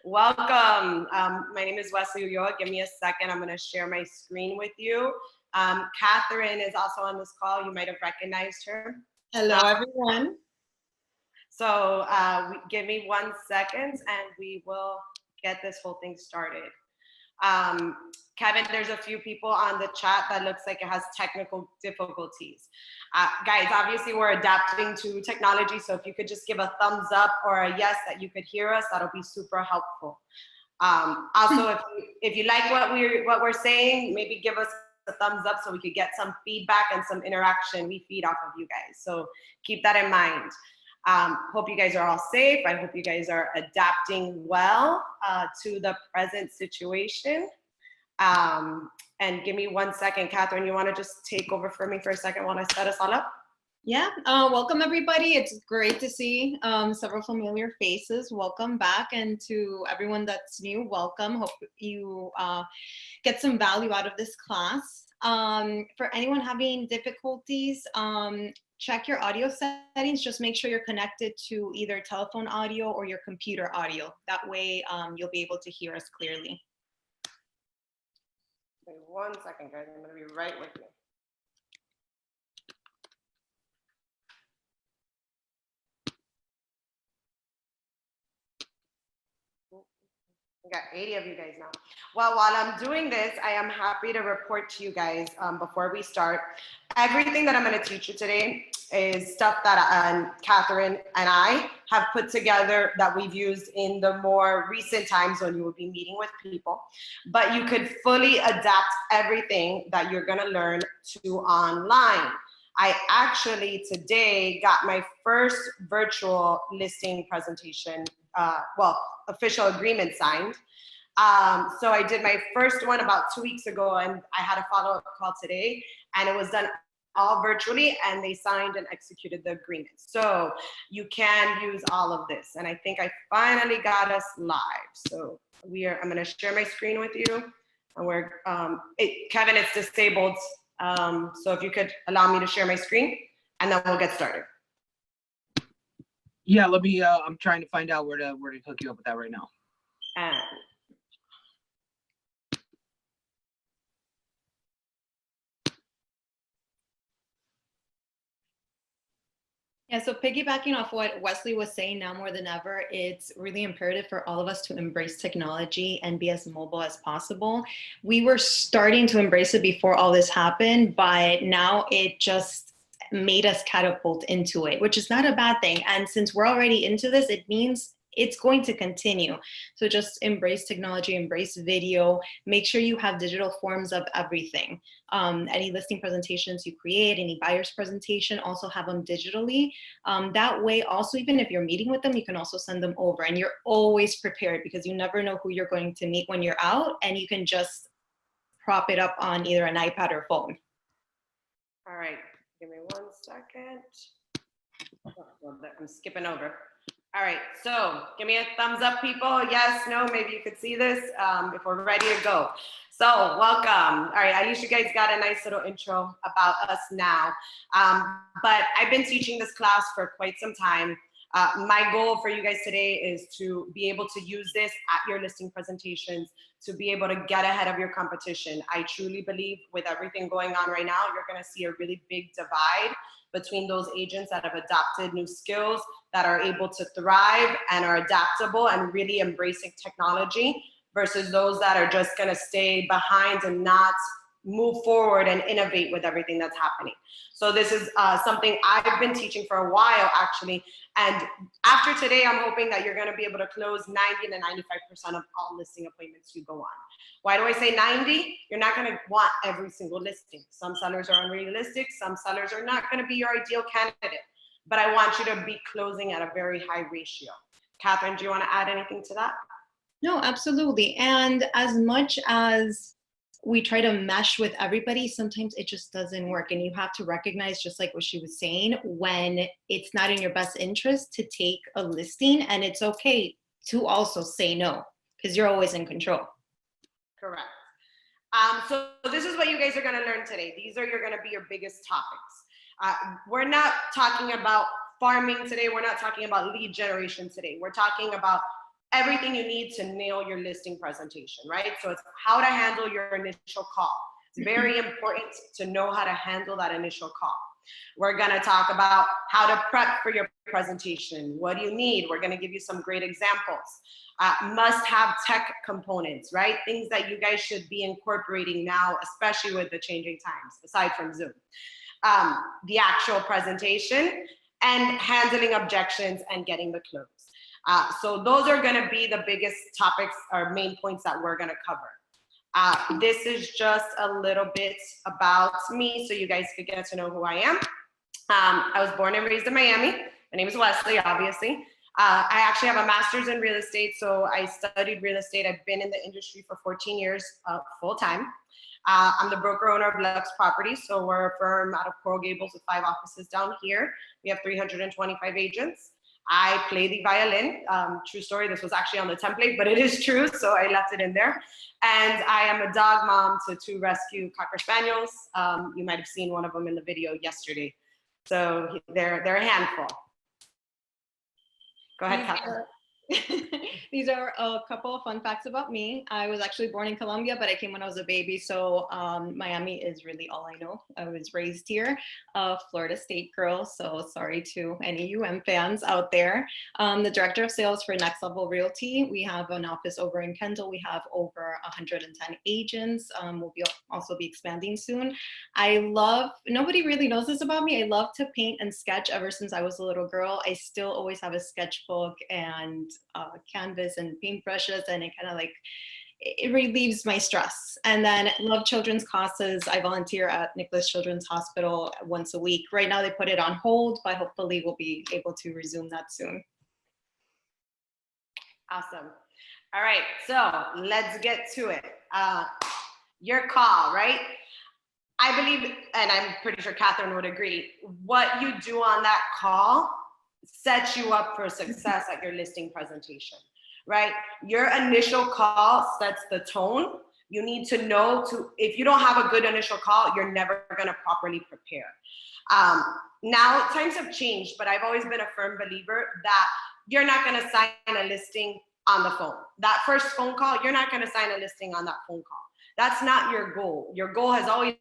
Welcome. My name is Wesley Ulloa. Give me a second. I'm going to share my screen with you. Catherine is also on this call. You might have recognized her. Hello, everyone. So give me 1 second and we will get this whole thing started. Kevin, there's a few people on the chat that looks like it has technical difficulties. Guys, obviously we're adapting to technology, so if you could just give a thumbs up or a yes that you could hear us, that'll be super helpful. Also, if you like what we're saying, maybe give us a thumbs up so we could get some feedback and some interaction. We feed off of you guys, so keep that in mind. Hope you guys are all safe. I hope you guys are adapting well to the present situation. And give me 1 second, Catherine, you want to just take over for me for a second while I set us all up? Yeah, welcome everybody. It's great to see several familiar faces. Welcome back, and to everyone that's new, welcome. Hope you get some value out of this class. For anyone having difficulties, check your audio settings. Just make sure you're connected to either telephone audio or your computer audio. That way you'll be able to hear us clearly. Wait 1 second, guys. I'm going to be right with you. We got 80 of you guys now. Well, while I'm doing this, I am happy to report to you guys before we start. Everything that I'm going to teach you today is stuff that Catherine and I have put together that we've used in the more recent times when you will be meeting with people. But you could fully adapt everything that you're going to learn to online. I actually today got my first virtual listing presentation, official agreement signed. So I did my first one about 2 weeks ago, and I had a follow-up call today, and it was done all virtually, and they signed and executed the agreement. So you can use all of this, and I think I finally got us live. So I'm gonna share my screen with you, and Kevin, it's disabled. So if you could allow me to share my screen, and then we'll get started. Yeah, let me, I'm trying to find out where to hook you up with that right now. Yeah, so piggybacking off what Wesley was saying, now more than ever, it's really imperative for all of us to embrace technology and be as mobile as possible. We were starting to embrace it before all this happened, but now it just made us catapult into it, which is not a bad thing. And since we're already into this, it means it's going to continue. So just embrace technology, embrace video, make sure you have digital forms of everything. Any listing presentations you create, any buyer's presentation, also have them digitally. That way, also, even if you're meeting with them, you can also send them over, and you're always prepared because you never know who you're going to meet when you're out, and you can just prop it up on either an iPad or phone. All right, give me 1 second. I'm skipping over. All right, so give me a thumbs up, people. Yes, no, maybe you could see this if we're ready to go. So welcome. All right, at least you guys got a nice little intro about us now. But I've been teaching this class for quite some time. My goal for you guys today is to be able to use this at your listing presentations, to be able to get ahead of your competition. I truly believe with everything going on right now, you're gonna see a really big divide between those agents that have adopted new skills, that are able to thrive and are adaptable and really embracing technology, versus those that are just gonna stay behind and not move forward and innovate with everything that's happening. So this is something I've been teaching for a while, actually. And after today, I'm hoping that you're gonna be able to close 90 to 95% of all listing appointments you go on. Why do I say 90? You're not gonna want every single listing. Some sellers are unrealistic, some sellers are not gonna be your ideal candidate, but I want you to be closing at a very high ratio. Catherine, do you wanna add anything to that? No, absolutely. And as much as we try to mesh with everybody, sometimes it just doesn't work. And you have to recognize, just like what she was saying, when it's not in your best interest to take a listing, and it's okay to also say no, because you're always in control. Correct. So this is what you guys are gonna learn today. These are gonna be your biggest topics. We're not talking about farming today. We're not talking about lead generation today. We're talking about everything you need to nail your listing presentation, right? So it's how to handle your initial call. It's very important to know how to handle that initial call. We're gonna talk about how to prep for your presentation. What do you need? We're gonna give you some great examples. Must have tech components, right? Things that you guys should be incorporating now, especially with the changing times, aside from Zoom. The actual presentation and handling objections and getting the close. So those are gonna be the biggest topics or main points that we're gonna cover. This is just a little bit about me so you guys could get to know who I am. I was born and raised in Miami. My name is Wesley, obviously. I actually have a master's in real estate, so I studied real estate. I've been in the industry for 14 years full time. I'm the broker owner of Lux Properties, so we're a firm out of Coral Gables with 5 offices down here. We have 325 agents. I play the violin. True story, this was actually on the template, but it is true, so I left it in there. And I am a dog mom to 2 rescue Cocker Spaniels. You might have seen one of them in the video yesterday. So they're a handful. Go ahead, Catherine. These are a couple of fun facts about me. I was actually born in Colombia, but I came when I was a baby. So Miami is really all I know. I was raised here, a Florida State girl. So sorry to any UM fans out there. The director of sales for Next Level Realty. We have an office over in Kendall. We have over 110 agents. We'll also be expanding soon. Nobody really knows this about me. I love to paint and sketch ever since I was a little girl. I still always have a sketchbook and canvas and paintbrushes, and it relieves my stress. And then love children's causes. I volunteer at Nicholas Children's Hospital once a week. Right now they put it on hold, but hopefully we'll be able to resume that soon. Awesome. All right, so let's get to it. Your call, right? I believe, and I'm pretty sure Catherine would agree, what you do on that call sets you up for success at your listing presentation, right? Your initial call sets the tone. You need to know if you don't have a good initial call, you're never gonna properly prepare. Now times have changed, but I've always been a firm believer that you're not gonna sign a listing on the phone. That first phone call, you're not gonna sign a listing on that phone call. That's not your goal. Your goal has always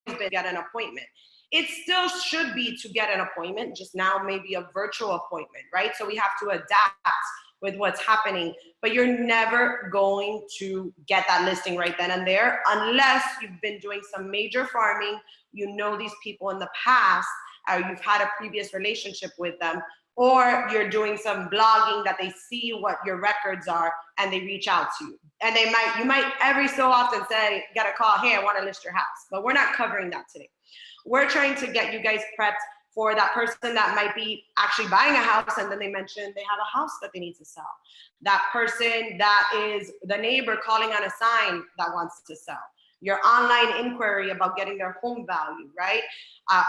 been to get an appointment. It still should be to get an appointment, just now maybe a virtual appointment, right? So we have to adapt with what's happening, but you're never going to get that listing right then and there unless you've been doing some major farming, you know these people in the past, or you've had a previous relationship with them, or you're doing some blogging that they see what your records are and they reach out to you. And you might every so often say, get a call, hey, I wanna list your house, but we're not covering that today. We're trying to get you guys prepped for that person that might be actually buying a house and then they mention they have a house that they need to sell. That person that is the neighbor calling on a sign that wants to sell. Your online inquiry about getting their home value, right?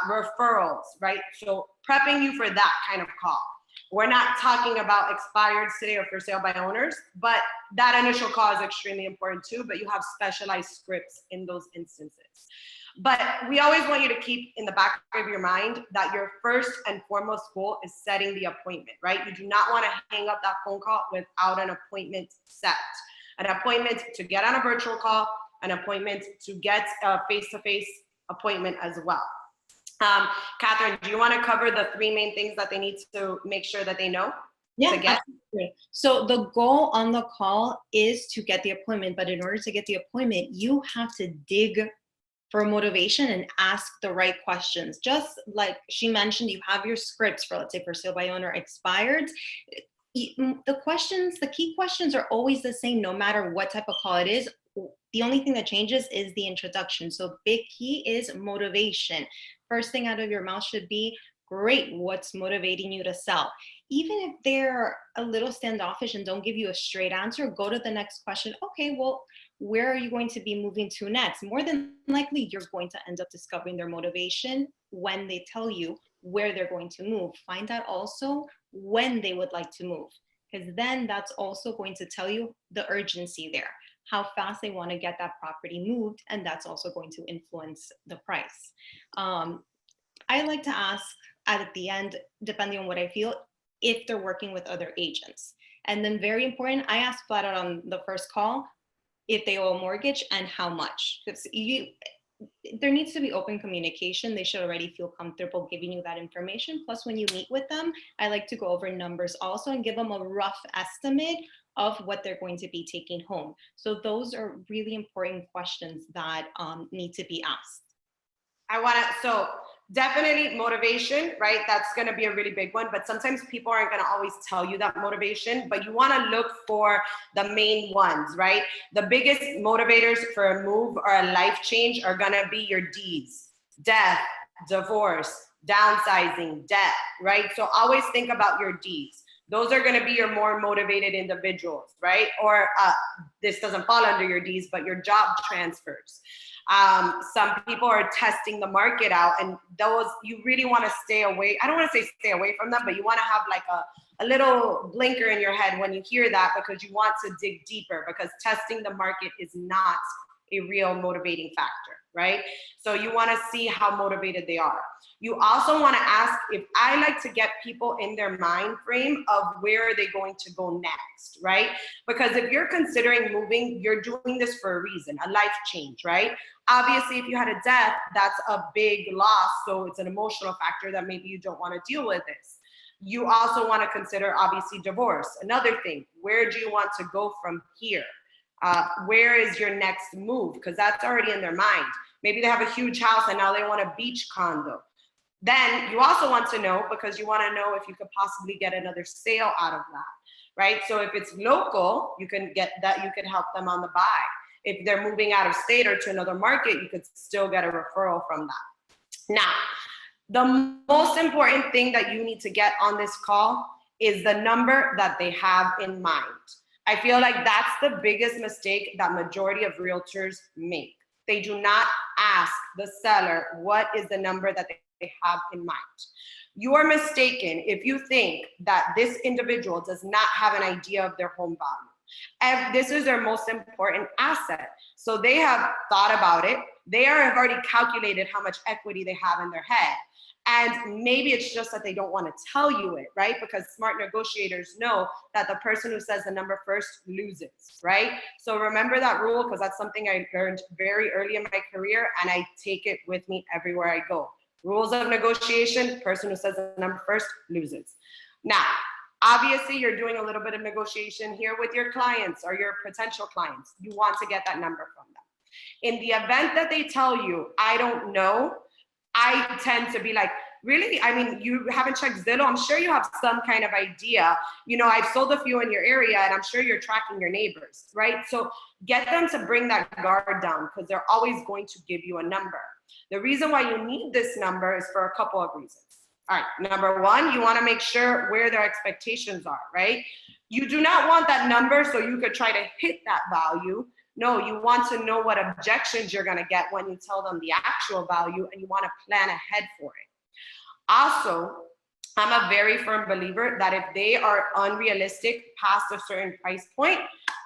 Referrals, right? So prepping you for that kind of call. We're not talking about expireds today or for sale by owners, but that initial call is extremely important too, but you have specialized scripts in those instances. But we always want you to keep in the back of your mind that your first and foremost goal is setting the appointment, right? You do not want to hang up that phone call without an appointment set. An appointment to get on a virtual call, an appointment to get a face-to-face appointment as well. Catherine, do you want to cover the 3 main things that they need to make sure that they know? Yeah, absolutely. So the goal on the call is to get the appointment, but in order to get the appointment, you have to dig for motivation and ask the right questions. Just like she mentioned, you have your scripts for, let's say, for sale by owner expired. The key questions are always the same, no matter what type of call it is. The only thing that changes is the introduction. So big key is motivation. First thing out of your mouth should be, great, what's motivating you to sell? Even if they're a little standoffish and don't give you a straight answer, go to the next question. Okay, well, where are you going to be moving to next? More than likely, you're going to end up discovering their motivation when they tell you where they're going to move. Find out also when they would like to move, because then that's also going to tell you the urgency there, how fast they want to get that property moved, and that's also going to influence the price. I like to ask at the end, depending on what I feel, if they're working with other agents. And then very important, I asked flat out on the first call if they owe a mortgage and how much. Because there needs to be open communication. They should already feel comfortable giving you that information. Plus, when you meet with them, I like to go over numbers also and give them a rough estimate of what they're going to be taking home. So those are really important questions that need to be asked. So definitely motivation, right? That's going to be a really big one, but sometimes people aren't going to always tell you that motivation, but you want to look for the main ones, right? The biggest motivators for a move or a life change are going to be your D's: death, divorce, downsizing, debt, right? So always think about your D's. Those are going to be your more motivated individuals, right? Or this doesn't fall under your D's, but your job transfers. Some people are testing the market out, and those you really want to stay away. I don't want to say stay away from them, but you want to have like a little blinker in your head when you hear that, because you want to dig deeper, because testing the market is not a real motivating factor, right? So you want to see how motivated they are. You also want to ask, if I like to get people in their mind frame of where are they going to go next, right? Because if you're considering moving, you're doing this for a reason, a life change, right? Obviously, if you had a death, that's a big loss. So it's an emotional factor that maybe you don't want to deal with this. You also want to consider, obviously, divorce. Another thing, where do you want to go from here? Where is your next move? Because that's already in their mind. Maybe they have a huge house and now they want a beach condo. Then you also want to know, because you want to know if you could possibly get another sale out of that, right? So if it's local, you can get that, you can help them on the buy. If they're moving out of state or to another market, you could still get a referral from that. Now, the most important thing that you need to get on this call is the number that they have in mind. I feel like that's the biggest mistake that majority of realtors make. They do not ask the seller what is the number that they have in mind. You are mistaken if you think that this individual does not have an idea of their home value. And this is their most important asset. So they have thought about it. They have already calculated how much equity they have in their head. And maybe it's just that they don't want to tell you it, right? Because smart negotiators know that the person who says the number first loses, right? So remember that rule, because that's something I learned very early in my career, and I take it with me everywhere I go. Rules of negotiation: person who says the number first loses. Now, obviously, you're doing a little bit of negotiation here with your clients or your potential clients. You want to get that number from them. In the event that they tell you, I don't know, I tend to be like, really? I mean, you haven't checked Zillow? I'm sure you have some kind of idea. You know, I've sold a few in your area, and I'm sure you're tracking your neighbors, right? So get them to bring that guard down, because they're always going to give you a number. The reason why you need this number is for a couple of reasons. All right, number one, you want to make sure where their expectations are, right? You do not want that number so you could try to hit that value. No, you want to know what objections you're going to get when you tell them the actual value, and you want to plan ahead for it. Also, I'm a very firm believer that if they are unrealistic past a certain price point,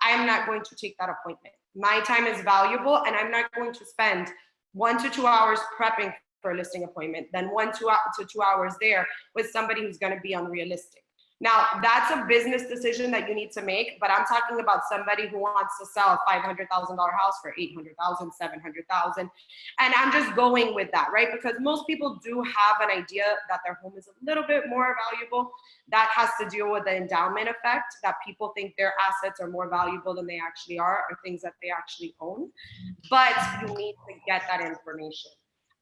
I am not going to take that appointment. My time is valuable, and I'm not going to spend 1 to 2 hours prepping for a listing appointment, then 1 to 2 hours there with somebody who's going to be unrealistic. Now, that's a business decision that you need to make, but I'm talking about somebody who wants to sell a $500,000 house for $800,000, $700,000. And I'm just going with that, right? Because most people do have an idea that their home is a little bit more valuable. That has to deal with the endowment effect, that people think their assets are more valuable than they actually are, or things that they actually own. But you need to get that information.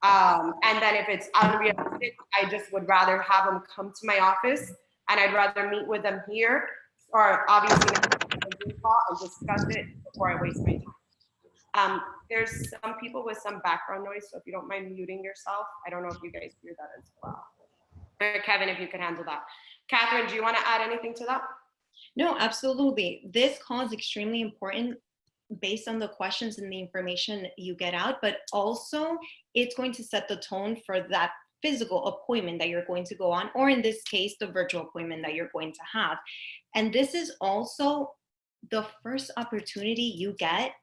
And then if it's unrealistic, I just would rather have them come to my office, and I'd rather meet with them here, or obviously and discuss it before I waste my time. There's some people with some background noise, so if you don't mind muting yourself. I don't know if you guys hear that as well. Or Kevin, if you could handle that. Catherine, do you want to add anything to that? No, absolutely. This call is extremely important based on the questions and the information you get out, but also it's going to set the tone for that physical appointment that you're going to go on, or in this case, the virtual appointment that you're going to have. And this is also the first opportunity you get,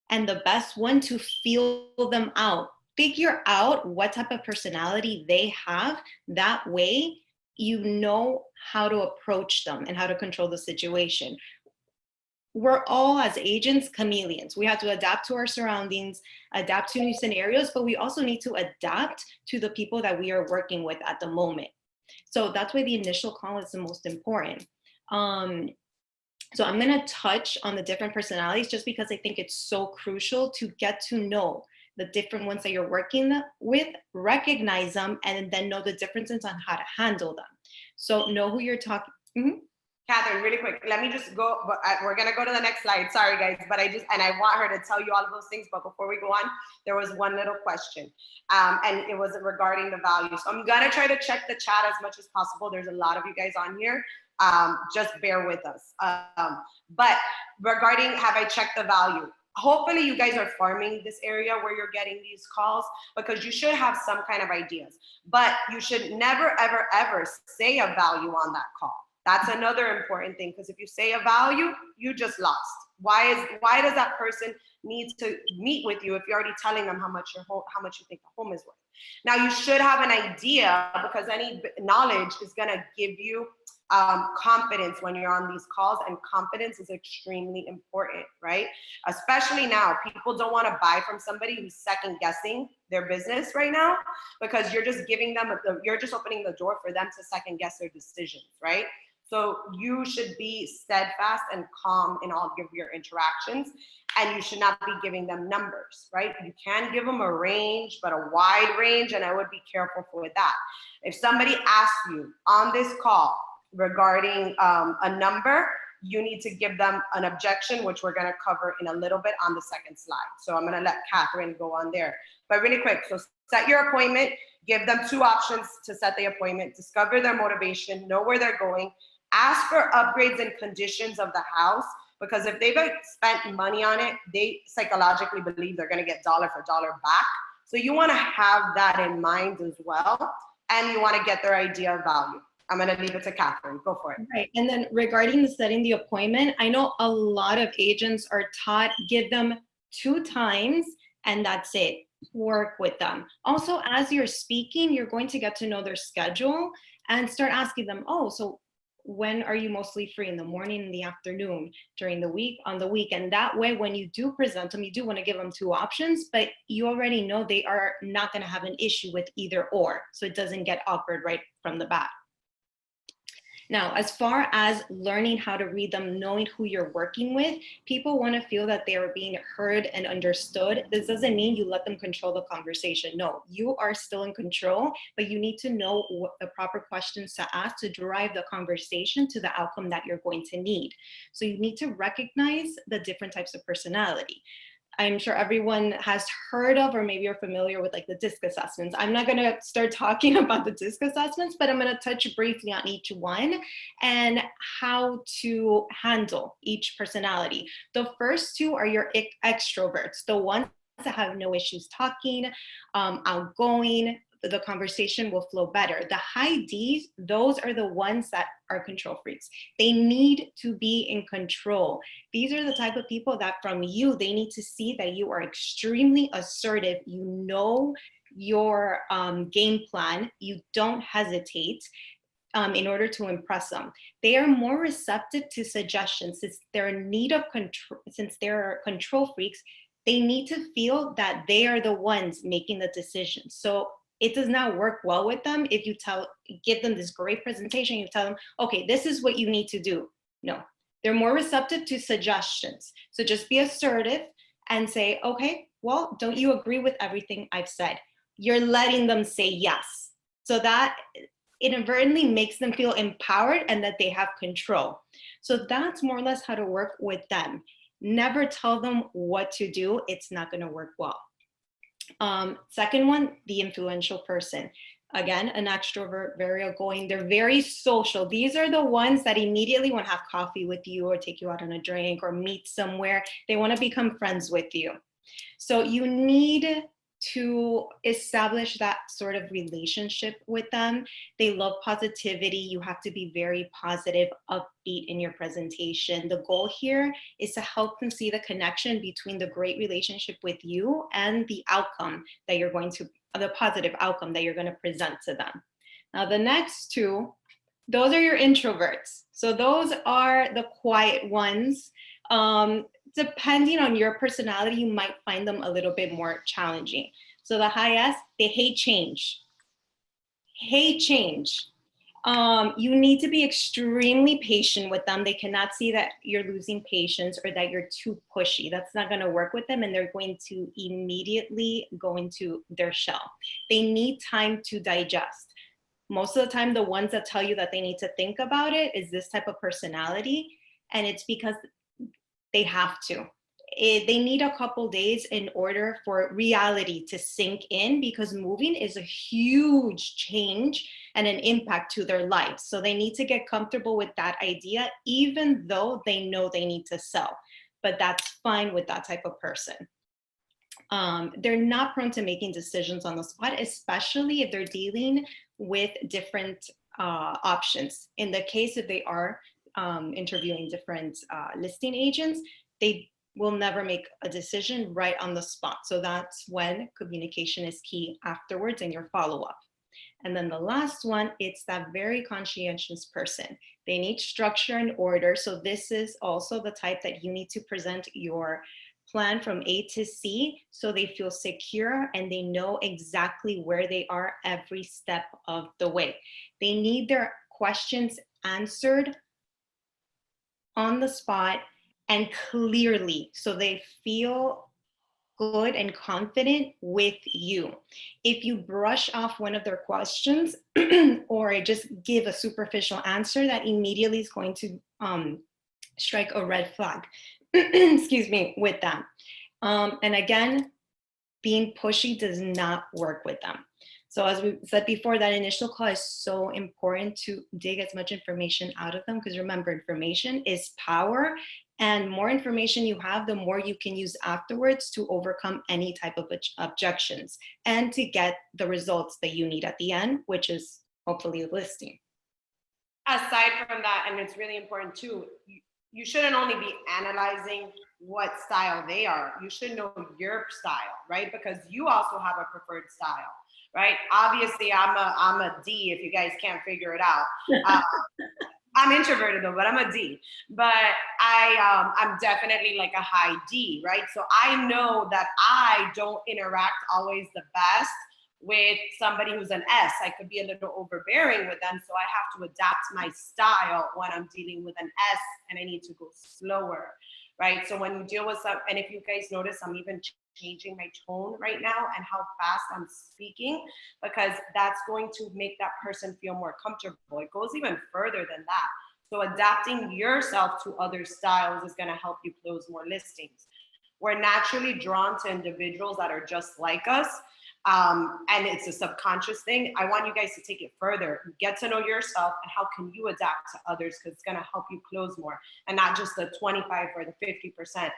and the best one, to feel them out. Figure out what type of personality they have. That way, you know how to approach them and how to control the situation. We're all, as agents, chameleons. We have to adapt to our surroundings, adapt to new scenarios, but we also need to adapt to the people that we are working with at the moment. So that's why the initial call is the most important. So I'm going to touch on the different personalities just because I think it's so crucial to get to know the different ones that you're working with, recognize them, and then know the differences on how to handle them. So know who you're talking. Catherine, really quick, let me just go, we're gonna go to the next slide, sorry guys, but I want her to tell you all of those things, but before we go on, there was one little question, and it was regarding the value. So I'm gonna try to check the chat as much as possible. There's a lot of you guys on here, just bear with us. But regarding, have I checked the value? Hopefully you guys are farming this area where you're getting these calls, because you should have some kind of ideas, but you should never, ever, ever say a value on that call. That's another important thing, because if you say a value, you just lost. Why does that person need to meet with you if you're already telling them how much you think the home is worth? Now you should have an idea, because any knowledge is gonna give you confidence when you're on these calls, and confidence is extremely important, right? Especially now, people don't want to buy from somebody who's second guessing their business right now, because you're just giving them, you're just opening the door for them to second guess their decisions, right? So you should be steadfast and calm in all of your interactions, and you should not be giving them numbers, right? You can give them a range, but a wide range, and I would be careful with that. If somebody asks you on this call regarding a number, you need to give them an objection, which we're gonna cover in a little bit on the second slide. So I'm gonna let Catherine go on there. But really quick, so set your appointment, give them 2 options to set the appointment, discover their motivation, know where they're going, ask for upgrades and conditions of the house, because if they've spent money on it, they psychologically believe they're gonna get dollar for dollar back. So you wanna have that in mind as well, and you wanna get their idea of value. I'm gonna leave it to Catherine, go for it. Right, and then regarding setting the appointment, I know a lot of agents are taught, give them 2 times and that's it, work with them. Also, as you're speaking, you're going to get to know their schedule and start asking them, oh, so when are you mostly free? In the morning, in the afternoon, during the week, on the weekend? That way, when you do present them, you do want to give them 2 options, but you already know they are not going to have an issue with either or, so it doesn't get awkward right from the bat. Now, as far as learning how to read them, knowing who you're working with, people want to feel that they are being heard and understood. This doesn't mean you let them control the conversation. No, you are still in control, but you need to know what the proper questions to ask to drive the conversation to the outcome that you're going to need. So you need to recognize the different types of personality. I'm sure everyone has heard of, or maybe you're familiar with, like the DISC assessments. I'm not going to start talking about the DISC assessments, but I'm going to touch briefly on each one and how to handle each personality. The first 2 are your extroverts, the ones that have no issues talking, outgoing. The conversation will flow better. The high Ds, those are the ones that are control freaks. They need to be in control. These are the type of people that from you, they need to see that you are extremely assertive. You know your game plan. You don't hesitate in order to impress them. They are more receptive to suggestions since they're in need of control, since they're control freaks. They need to feel that they are the ones making the decision. So it does not work well with them if you give them this great presentation, you tell them, okay, this is what you need to do. No, they're more receptive to suggestions. So just be assertive and say, okay, well, don't you agree with everything I've said? You're letting them say yes. So that inadvertently makes them feel empowered and that they have control. So that's more or less how to work with them. Never tell them what to do. It's not going to work well. Second one, the influential person. Again, an extrovert, very outgoing. They're very social. These are the ones that immediately want to have coffee with you or take you out on a drink or meet somewhere. They want to become friends with you. So you need to establish that sort of relationship with them. They love positivity. You have to be very positive, upbeat in your presentation. The goal here is to help them see the connection between the great relationship with you and the outcome that you're going to, the positive outcome that you're going to present to them. Now, the next 2 those are your introverts. So those are the quiet ones. Depending on your personality, you might find them a little bit more challenging. So the high S, they hate change. Hate change. You need to be extremely patient with them. They cannot see that you're losing patience or that you're too pushy. That's not going to work with them, and they're going to immediately go into their shell. They need time to digest. Most of the time, the ones that tell you that they need to think about it is this type of personality, and it's because they have to. They need a couple days in order for reality to sink in, because moving is a huge change and an impact to their lives. So they need to get comfortable with that idea, even though they know they need to sell. But that's fine with that type of person. They're not prone to making decisions on the spot, especially if they're dealing with different options. In the case if they are interviewing different listing agents, they will never make a decision right on the spot. So that's when communication is key afterwards and your follow-up. And then the last one, it's that very conscientious person. They need structure and order. So this is also the type that you need to present your plan from A to C so they feel secure and they know exactly where they are every step of the way. They need their questions answered on the spot and clearly, so they feel good and confident with you. If you brush off one of their questions or just give a superficial answer, that immediately is going to strike a red flag, excuse me, with them. And again, being pushy does not work with them. So as we said before, that initial call is so important to dig as much information out of them, because remember, information is power, and more information you have, the more you can use afterwards to overcome any type of objections and to get the results that you need at the end, which is hopefully a listing. Aside from that, and it's really important too, you shouldn't only be analyzing what style they are. You should know your style, right? Because you also have a preferred style, right? Obviously, I'm a D if you guys can't figure it out. I'm introverted though, but I'm a D. But I'm definitely like a high D, right? So I know that I don't interact always the best with somebody who's an S. I could be a little overbearing with them, so I have to adapt my style when I'm dealing with an S, and I need to go slower, right? So when you deal with some, and if you guys notice, I'm even changing my tone right now and how fast I'm speaking, because that's going to make that person feel more comfortable. It goes even further than that. So adapting yourself to other styles is going to help you close more listings. We're naturally drawn to individuals that are just like us. And it's a subconscious thing. I want you guys to take it further. Get to know yourself and how can you adapt to others, because it's going to help you close more, and not just the 25 or the 50%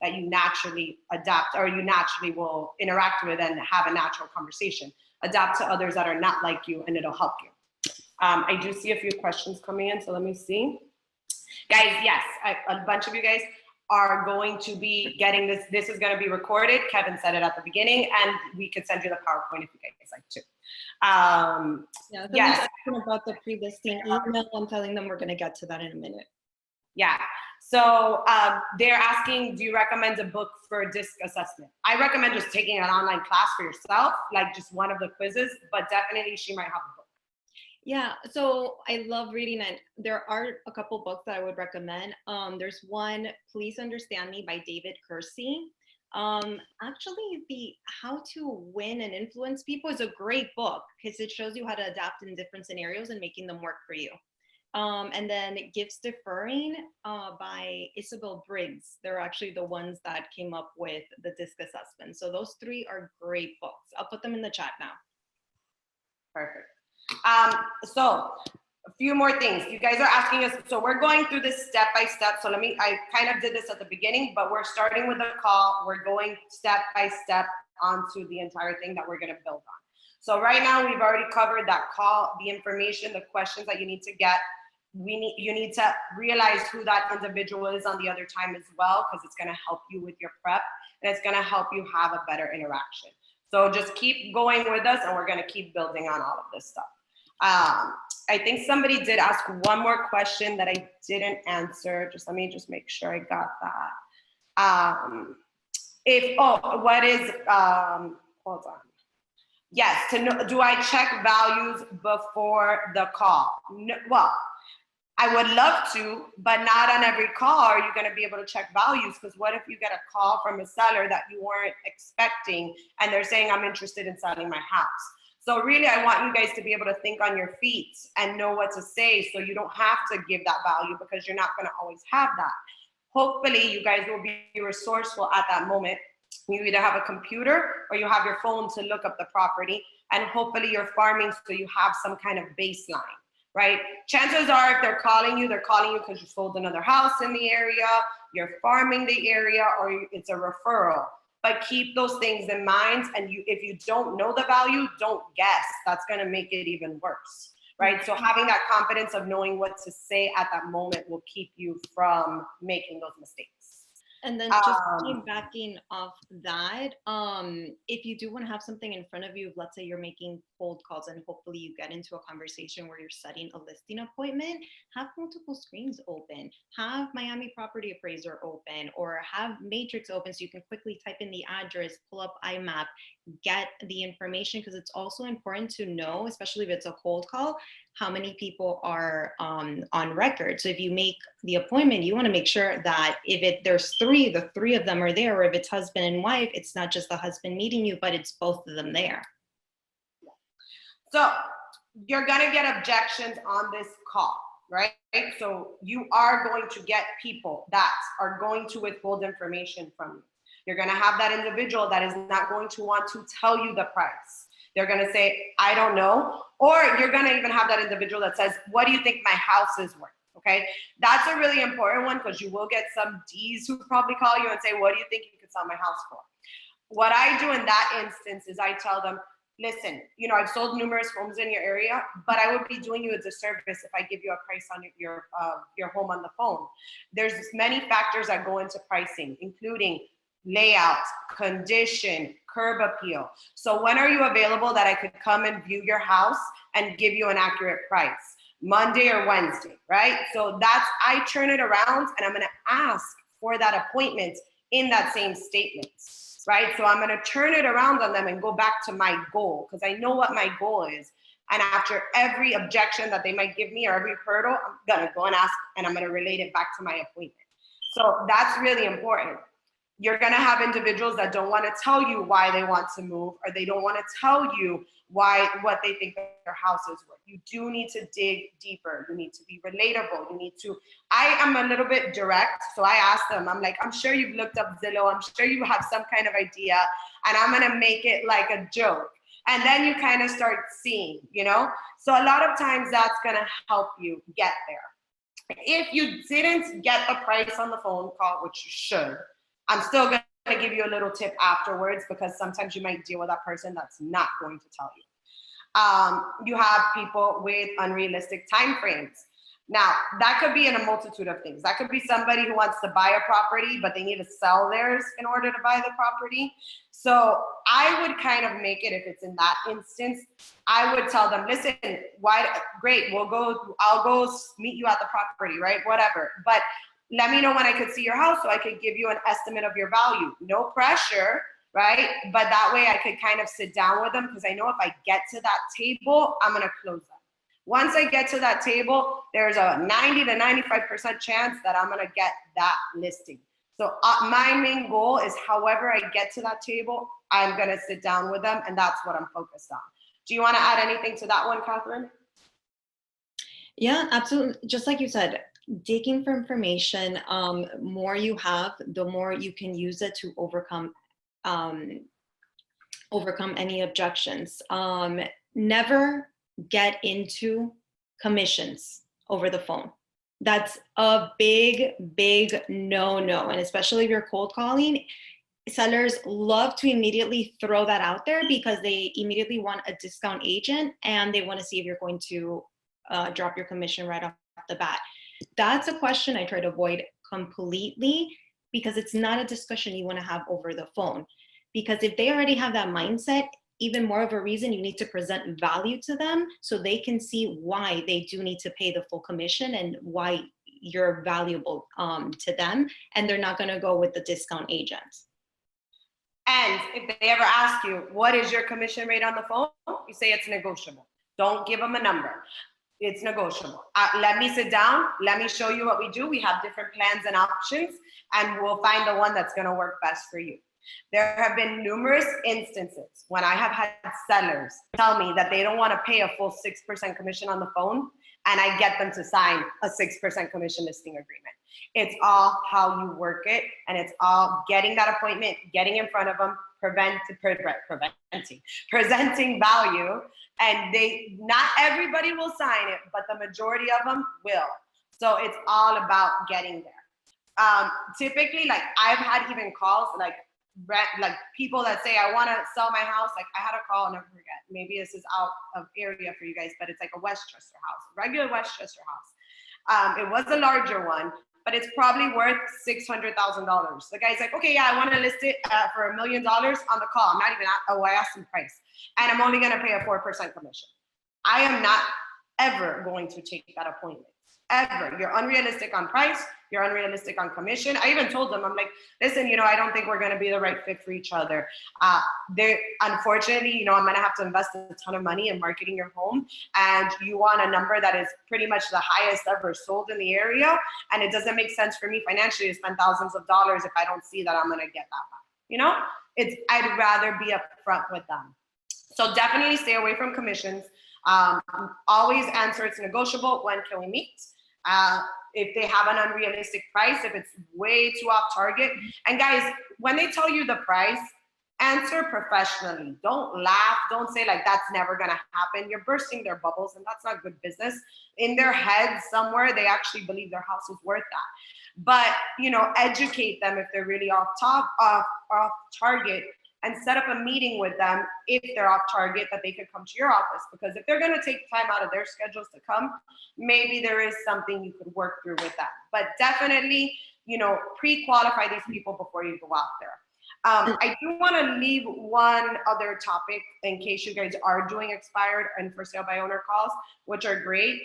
that you naturally adapt or you naturally will interact with and have a natural conversation. Adapt to others that are not like you, and it'll help you. I do see a few questions coming in, so let me see. Guys, yes, a bunch of you guys are going to be getting this. This is going to be recorded. Kevin said it at the beginning, and we could send you the PowerPoint if you guys like to. Yeah, yes. About the pre-listing email, I'm telling them we're going to get to that in a minute. Yeah. So they're asking, do you recommend a book for DISC assessment? I recommend just taking an online class for yourself, like just one of the quizzes, but definitely she might have a book. Yeah, so I love reading, and there are a couple books that I would recommend. There's one, Please Understand Me by David Kersey. Actually, the How to Win and Influence People is a great book because it shows you how to adapt in different scenarios and making them work for you. And then Gifts Deferring by Isabel Briggs. They're actually the ones that came up with the DISC assessment. So those three are great books. I'll put them in the chat now. Perfect. So a few more things. You guys are asking us, so we're going through this step by step. So I kind of did this at the beginning, but we're starting with a call. We're going step by step onto the entire thing that we're going to build on. So right now we've already covered that call, the information, the questions that you need to get. You need to realize who that individual is on the other time as well, because it's going to help you with your prep, and it's going to help you have a better interaction. So just keep going with us, and we're going to keep building on all of this stuff. I think somebody did ask one more question that I didn't answer. Let me make sure I got that. What is, hold on. Yes, to know, do I check values before the call? No, well, I would love to, but not on every call are you going to be able to check values, because what if you get a call from a seller that you weren't expecting and they're saying, I'm interested in selling my house. So really, I want you guys to be able to think on your feet and know what to say, so you don't have to give that value, because you're not going to always have that. Hopefully, you guys will be resourceful at that moment. You either have a computer or you have your phone to look up the property, and hopefully you're farming so you have some kind of baseline, right? Chances are if they're calling you because you sold another house in the area, you're farming the area, or it's a referral. But keep those things in mind, and if you don't know the value, don't guess. That's going to make it even worse, right? So having that confidence of knowing what to say at that moment will keep you from making those mistakes. And then just backing off that, if you do want to have something in front of you, let's say you're making cold calls and hopefully you get into a conversation where you're setting a listing appointment, have multiple screens open, have Miami Property Appraiser open, or have Matrix open so you can quickly type in the address, pull up IMAP, get the information, because it's also important to know, especially if it's a cold call, how many people are on record. So if you make the appointment, you want to make sure that if there's three, the three of them are there, or if it's husband and wife, it's not just the husband meeting you, but it's both of them there. So you're going to get objections on this call, right? So you are going to get people that are going to withhold information from you. You're going to have that individual that is not going to want to tell you the price. They're going to say, I don't know. Or you're going to even have that individual that says, what do you think my house is worth? Okay. That's a really important one, because you will get some D's who probably call you and say, what do you think you could sell my house for? What I do in that instance is I tell them, listen, I've sold numerous homes in your area, but I would be doing you a disservice if I give you a price on your home on the phone. There's many factors that go into pricing, including layout, condition, curb appeal. So when are you available that I could come and view your house and give you an accurate price? Monday or Wednesday, right? So I turn it around and I'm going to ask for that appointment in that same statement, right? So I'm going to turn it around on them and go back to my goal, because I know what my goal is. And after every objection that they might give me or every hurdle, I'm going to go and ask, and I'm going to relate it back to my appointment. So that's really important. You're going to have individuals that don't want to tell you why they want to move, or they don't want to tell you what they think their house is worth. You do need to dig deeper. You need to be relatable. I am a little bit direct. So I ask them, I'm like, I'm sure you've looked up Zillow. I'm sure you have some kind of idea, and I'm going to make it like a joke. And then you kind of start seeing, So a lot of times that's going to help you get there. If you didn't get the price on the phone call, which you should, I'm still going to give you a little tip afterwards, because sometimes you might deal with that person that's not going to tell you. You have people with unrealistic timeframes. Now, that could be in a multitude of things. That could be somebody who wants to buy a property, but they need to sell theirs in order to buy the property. So I would kind of make it, if it's in that instance, I would tell them, listen, great, I'll go meet you at the property, right? Whatever. But let me know when I could see your house so I could give you an estimate of your value. No pressure, right? But that way I could kind of sit down with them, because I know if I get to that table, I'm going to close them. Once I get to that table, there's a 90 to 95% chance that I'm going to get that listing. So my main goal is, however I get to that table, I'm going to sit down with them, and that's what I'm focused on. Do you want to add anything to that one, Catherine? Yeah, absolutely. Just like you said, digging for information, more you have, the more you can use it to overcome any objections. Never get into commissions over the phone. That's a big no-no. And especially if you're cold calling, sellers love to immediately throw that out there, because they immediately want a discount agent and they want to see if you're going to drop your commission right off the bat. That's a question I try to avoid completely, because it's not a discussion you want to have over the phone. Because if they already have that mindset, even more of a reason you need to present value to them so they can see why they do need to pay the full commission and why you're valuable to them, and they're not going to go with the discount agent. And if they ever ask you, what is your commission rate on the phone? You say it's negotiable. Don't give them a number. It's negotiable. Let me sit down. Let me show you what we do. We have different plans and options, and we'll find the one that's going to work best for you. There have been numerous instances when I have had sellers tell me that they don't want to pay a full 6% commission on the phone, and I get them to sign a 6% commission listing agreement. It's all how you work it, and it's all getting that appointment, getting in front of them, presenting value, and not everybody will sign it, but the majority of them will. So it's all about getting there. Typically, like I've had even calls like people that say, I want to sell my house. Like I had a call, I'll never forget. Maybe this is out of area for you guys, but it's like a Westchester house, regular Westchester house. It was a larger one, but it's probably worth $600,000. The guy's like, okay, yeah, I want to list it for $1 million on the call. I'm not even, I asked him price, and I'm only going to pay a 4% commission. I am not ever going to take that appointment. Ever. You're unrealistic on price. You're unrealistic on commission. I even told them, I'm like, listen, I don't think we're going to be the right fit for each other. Unfortunately, I'm going to have to invest a ton of money in marketing your home, and you want a number that is pretty much the highest ever sold in the area. And it doesn't make sense for me financially to spend thousands of dollars if I don't see that I'm going to get that back. I'd rather be upfront with them. So definitely stay away from commissions. Always answer it's negotiable. When can we meet? If they have an unrealistic price, if it's way too off target. And guys, when they tell you the price, answer professionally. Don't laugh. Don't say like, that's never going to happen. You're bursting their bubbles, and that's not good business. In their heads somewhere, they actually believe their house is worth that. But, educate them if they're really off target, and set up a meeting with them if they're off target, that they could come to your office. Because if they're going to take time out of their schedules to come, maybe there is something you could work through with that. But definitely, pre-qualify these people before you go out there. I do want to leave one other topic in case you guys are doing expired and for sale by owner calls, which are great.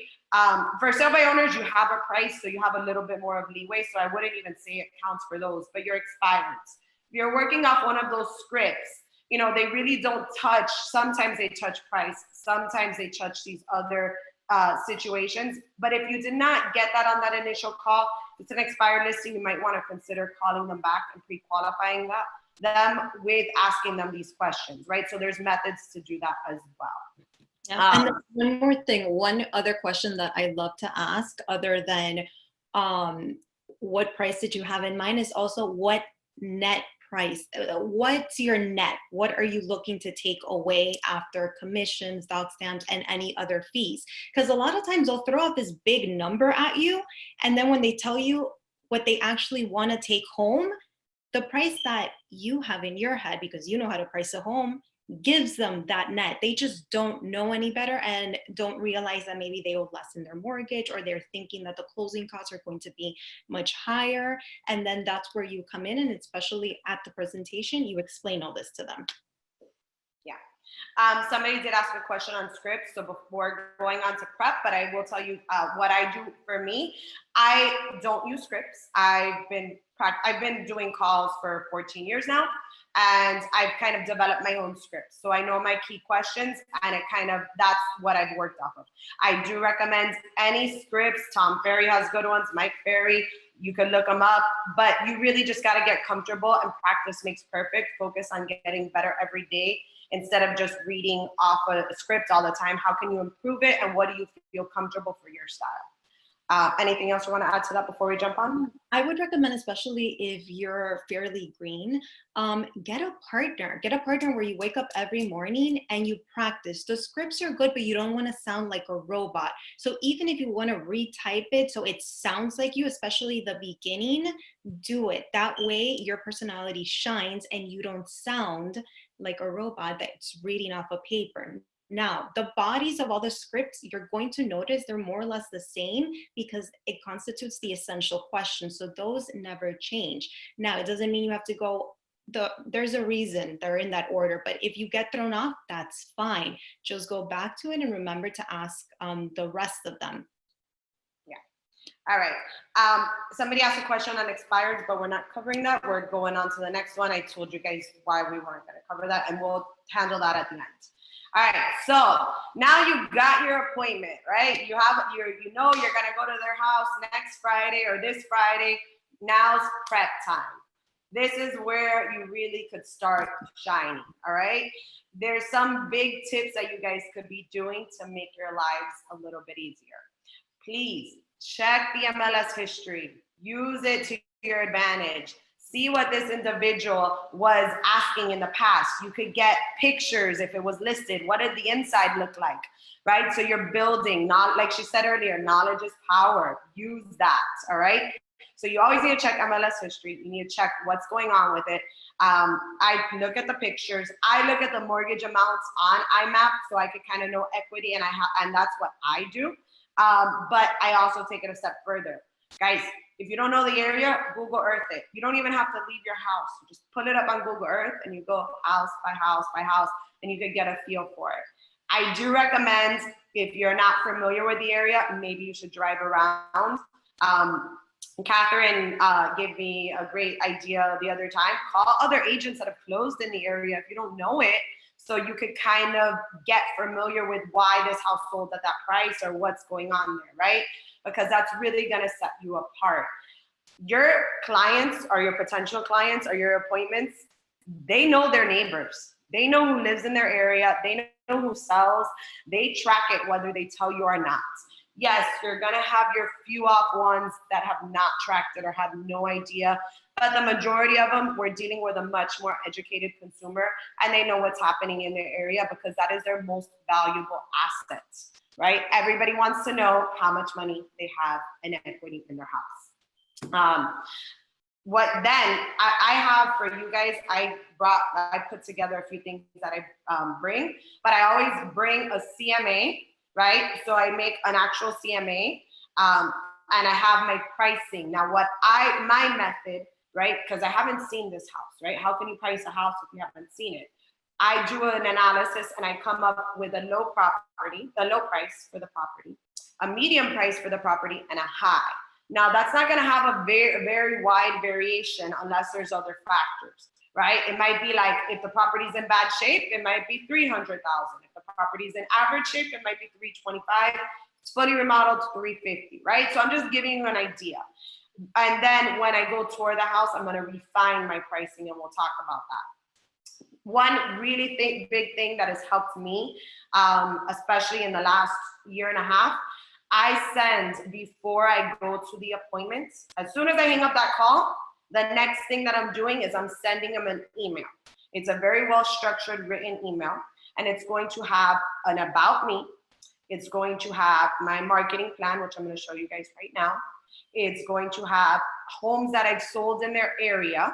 For sale by owners, you have a price, so you have a little bit more of leeway. So I wouldn't even say it counts for those, but your expireds. If you're working off one of those scripts, they really don't touch. Sometimes they touch price. Sometimes they touch these other situations. But if you did not get that on that initial call, it's an expired listing, you might want to consider calling them back and pre-qualifying them with asking them these questions, right? So there's methods to do that as well. Yeah. And then one more thing, one other question that I love to ask, other than what price did you have in mind, is also what net price. What's your net? What are you looking to take away after commissions, doc stamps, and any other fees? Because a lot of times they'll throw out this big number at you, and then when they tell you what they actually want to take home, the price that you have in your head, because you know how to price a home, gives them that net. They just don't know any better and don't realize that maybe they owe less in their mortgage, or they're thinking that the closing costs are going to be much higher. And then that's where you come in, and especially at the presentation, you explain all this to them. Yeah. Somebody did ask a question on scripts, so before going on to prep, but I will tell you what I do for me. I don't use scripts. I've been doing calls for 14 years now, and I've kind of developed my own scripts. So I know my key questions, and that's what I've worked off of. I do recommend any scripts. Tom Ferry has good ones, Mike Ferry. You can look them up, but you really just got to get comfortable, and practice makes perfect. Focus on getting better every day instead of just reading off a script all the time. How can you improve it, and what do you feel comfortable for your style? Anything else you want to add to that before we jump on? I would recommend, especially if you're fairly green, get a partner. Get a partner where you wake up every morning and you practice. The scripts are good, but you don't want to sound like a robot. So even if you want to retype it so it sounds like you, especially the beginning, do it. That way your personality shines and you don't sound like a robot that's reading off a paper. Now, the bodies of all the scripts, you're going to notice they're more or less the same because it constitutes the essential questions. So those never change. Now, it doesn't mean you have to go there's a reason they're in that order, but if you get thrown off, that's fine. Just go back to it and remember to ask the rest of them. All right. Somebody asked a question on expireds, but we're not covering that. We're going on to the next one. I told you guys why we weren't going to cover that, and we'll handle that at the end. All right. So now you got your appointment, right? You know you're going to go to their house next Friday or this Friday. Now's prep time. This is where you really could start shining. All right. There's some big tips that you guys could be doing to make your lives a little bit easier. Please check the MLS history. Use it to your advantage. See what this individual was asking in the past. You could get pictures if it was listed. What did the inside look like, right? So you're building, not like she said earlier, knowledge is power. Use that, all right? So you always need to check MLS history. You need to check what's going on with it. I look at the pictures. I look at the mortgage amounts on IMAP so I could kind of know equity, and that's what I do. But I also take it a step further. Guys, if you don't know the area, Google Earth it. You don't even have to leave your house. You just put it up on Google Earth and you go house by house by house, and you could get a feel for it. I do recommend, if you're not familiar with the area, maybe you should drive around. Catherine gave me a great idea the other time. Call other agents that have closed in the area if you don't know it, so you could kind of get familiar with why this house sold at that price or what's going on there, right? Because that's really gonna set you apart. Your clients or your potential clients or your appointments, they know their neighbors. They know who lives in their area. They know who sells. They track it whether they tell you or not. Yes, you're gonna have your few off ones that have not tracked it or have no idea, but the majority of them, we're dealing with a much more educated consumer, and they know what's happening in their area because that is their most valuable asset, right? Everybody wants to know how much money they have in equity in their house. What then I have for you guys, I put together a few things that I bring, but I always bring a CMA, right? So I make an actual CMA, and I have my pricing. Now my method, right? Because I haven't seen this house, right? How can you price a house if you haven't seen it? I do an analysis and I come up with a low price for the property, a medium price for the property, and a high. Now that's not gonna have a very, very wide variation unless there's other factors, right? It might be like, if the property's in bad shape, it might be 300,000. If the property's in average shape, it might be 325. It's fully remodeled, 350, right? So I'm just giving you an idea. And then when I go tour the house, I'm gonna refine my pricing and we'll talk about that. One really big thing that has helped me, especially in the last year and a half, I send, before I go to the appointment, as soon as I hang up that call, the next thing that I'm doing is I'm sending them an email. It's a very well-structured written email, and it's going to have an about me. It's going to have my marketing plan, which I'm gonna show you guys right now. It's going to have homes that I've sold in their area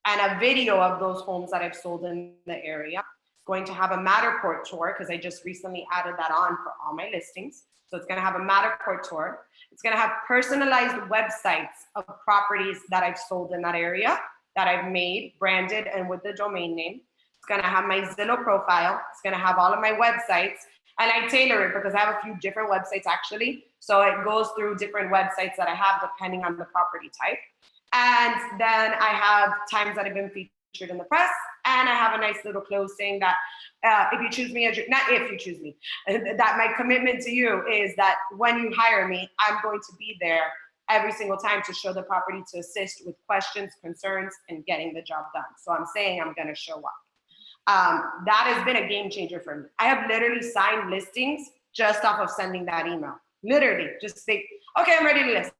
and a video of those homes that I've sold in the area. It's going to have a Matterport tour, because I just recently added that on for all my listings. So it's gonna have a Matterport tour. It's gonna have personalized websites of properties that I've sold in that area, that I've made, branded, and with the domain name. It's gonna have my Zillow profile. It's gonna have all of my websites. And I tailor it because I have a few different websites actually. So it goes through different websites that I have depending on the property type. And then I have times that have been featured in the press. And I have a nice little close saying that if you choose me as your, not if you choose me, that my commitment to you is that when you hire me, I'm going to be there every single time to show the property, to assist with questions, concerns, and getting the job done. So I'm saying I'm gonna show up. That has been a game changer for me. I have literally signed listings just off of sending that email. Literally, just think, okay, I'm ready to list.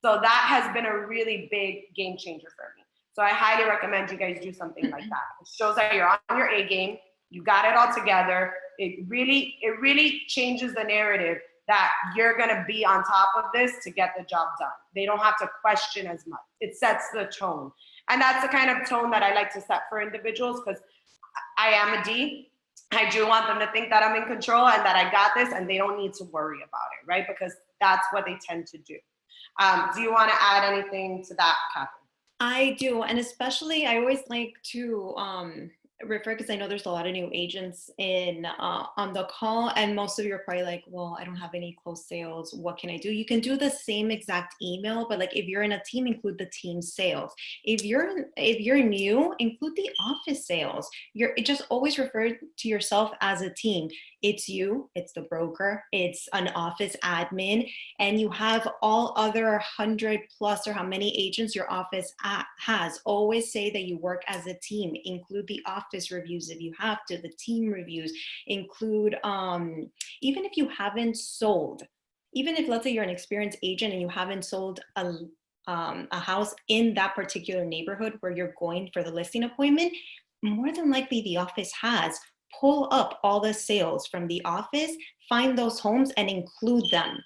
So that has been a really big game changer for me. So I highly recommend you guys do something like that. It shows that you're on your A game, you got it all together. It really changes the narrative that you're gonna be on top of this to get the job done. They don't have to question as much. It sets the tone. And that's the kind of tone that I like to set for individuals, because I am a D. I do want them to think that I'm in control and that I got this, and they don't need to worry about it, right? Because that's what they tend to do. Do you want to add anything to that, Catherine? I do, and especially I always like to refer because I know there's a lot of new agents in on the call, and most of you are probably like, "Well, I don't have any closed sales. What can I do?" You can do the same exact email, but like if you're in a team, include the team sales. If you're new, include the office sales. Just always refer to yourself as a team. It's you, it's the broker, it's an office admin, and you have all other 100 plus or how many agents your office has. Always say that you work as a team. Include the office reviews if you have to, the team reviews. Include, even if you haven't sold, even if let's say you're an experienced agent and you haven't sold a house in that particular neighborhood where you're going for the listing appointment, more than likely the office has. Pull up all the sales from the office, find those homes and include them.